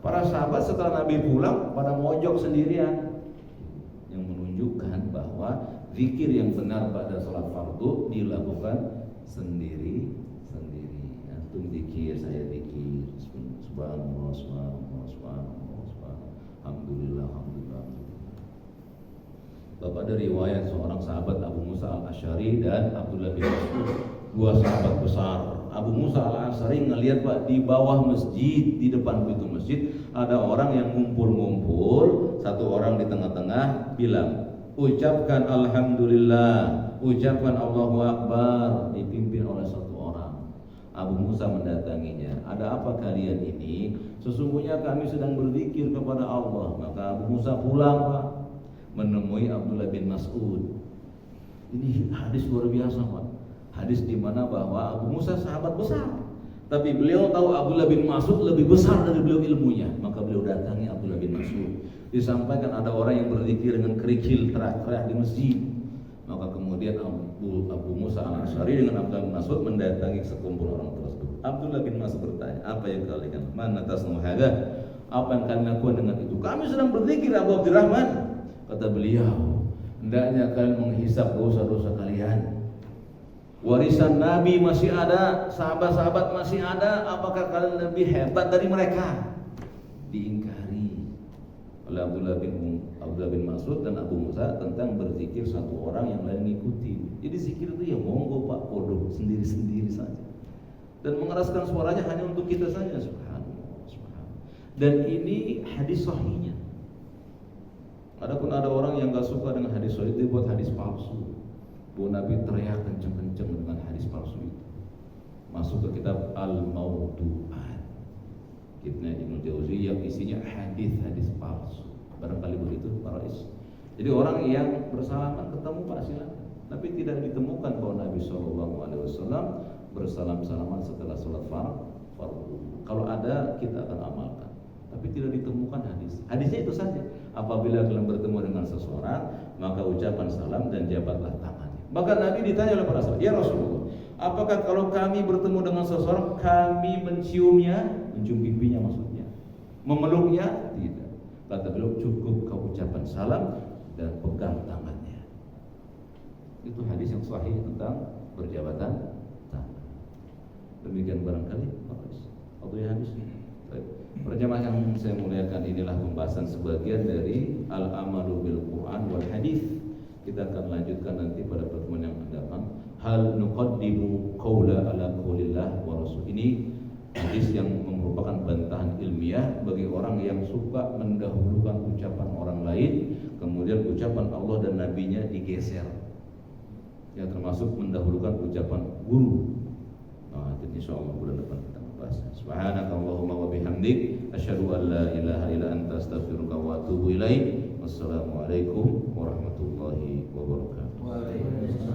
para sahabat setelah Nabi pulang pada mojok sendirian, yang menunjukkan bahwa zikir yang benar pada sholat fardu dilakukan sendiri. Antum zikir, saya zikir, subhanallah, subhanallah, subhanallah, subhanallah, alhamdulillah, alhamdulillah. Bapak ada riwayat seorang sahabat Abu Musa al-Asy'ari dan Abdullah bin Mas'ud, dua sahabat besar. Abu Musa al-Asy'ari ngelihat Pak di bawah masjid, di depan pintu masjid ada orang yang ngumpul-ngumpul, satu orang di tengah-tengah bilang, ucapkan alhamdulillah, ucapkan Allahu Akbar, dipimpin oleh satu orang. Abu Musa mendatanginya, ada apa kalian ini? Sesungguhnya kami sedang berzikir kepada Allah. Maka Abu Musa pulang Pak, menemui Abdullah bin Mas'ud. Ini hadis luar biasa Pak. Hadis di mana bahwa Abu Musa sahabat besar, tapi beliau tahu Abdullah bin Mas'ud lebih besar dari beliau ilmunya. Maka beliau datangi Abdullah bin Mas'ud. Disampaikan ada orang yang berzikir dengan kerikil teriak-teriak di masjid. Maka kemudian Abu Musa al-Asy'ari dengan Abdullah bin Mas'ud mendatangi sekumpul orang tersebut. Abdullah bin Mas'ud bertanya, apa yang kalian mana tasnu hadza? Apa yang kalian lakukan dengan itu? Kami sedang berzikir Abu Abdurrahman. Kata beliau, hendaknya kalian menghisap dosa-dosa kalian. Warisan Nabi masih ada, sahabat-sahabat masih ada. Apakah kalian lebih hebat dari mereka? Diingkari oleh Abdullah bin Mas'ud dan Abu Musa tentang berzikir satu orang yang lain ngikuti. Jadi zikir itu ya monggo Pak, bodoh sendiri-sendiri saja. Dan mengeraskan suaranya hanya untuk kita saja, subhanallah, subhanallah. Dan ini hadis sahihnya. Adapun ada orang yang enggak suka dengan hadis sahih, dia buat hadis palsu. Bu Nabi teriak kenceng-kenceng dengan hadis palsu itu. Masuk ke kitab Al-Mawdu'at, Ibnu Jauzi, yang isinya hadis-hadis palsu. Barangkali begitu para is. Jadi orang yang bersalaman ketemu Pak silakan, tapi tidak ditemukan bahwa Nabi SAW bersalam-salaman setelah sholat fardu. Kalau ada kita akan amalkan, tapi tidak ditemukan hadis. Hadisnya itu saja. Apabila kalian bertemu dengan seseorang, maka ucapan salam dan jabatlah tangannya. Bahkan Nabi ditanya oleh para sahabat, ya Rasulullah, apakah kalau kami bertemu dengan seseorang, kami menciumnya, mencium pipinya maksudnya, memeluknya? Tidak. Kata beliau, cukup kau ucapan salam dan pegang tangannya. Itu hadis yang sahih tentang berjabatan tangan. Demikian barangkali waktu habis. Perjamaah yang saya muliakan, inilah pembahasan sebagian dari al-amalu bil Quran wal hadis. Kita akan lanjutkan nanti pada pertemuan yang akan datang. Hal nuqaddimu qawla ala qaulillah wa rasul. Ini hadis yang merupakan bantahan ilmiah bagi orang yang suka mendahulukan ucapan orang lain, kemudian ucapan Allah dan nabinya digeser. Ya, termasuk mendahulukan ucapan guru. Nah, insyaallah bulan depan kita bahasnya. Subhanakallahumma wa bihamdik asyhadu an la ilaha illa anta astaghfiruka wa atubu ilaik. Wassalamualaikum warahmatullahi wabarakatuh. Waalaikumsalam.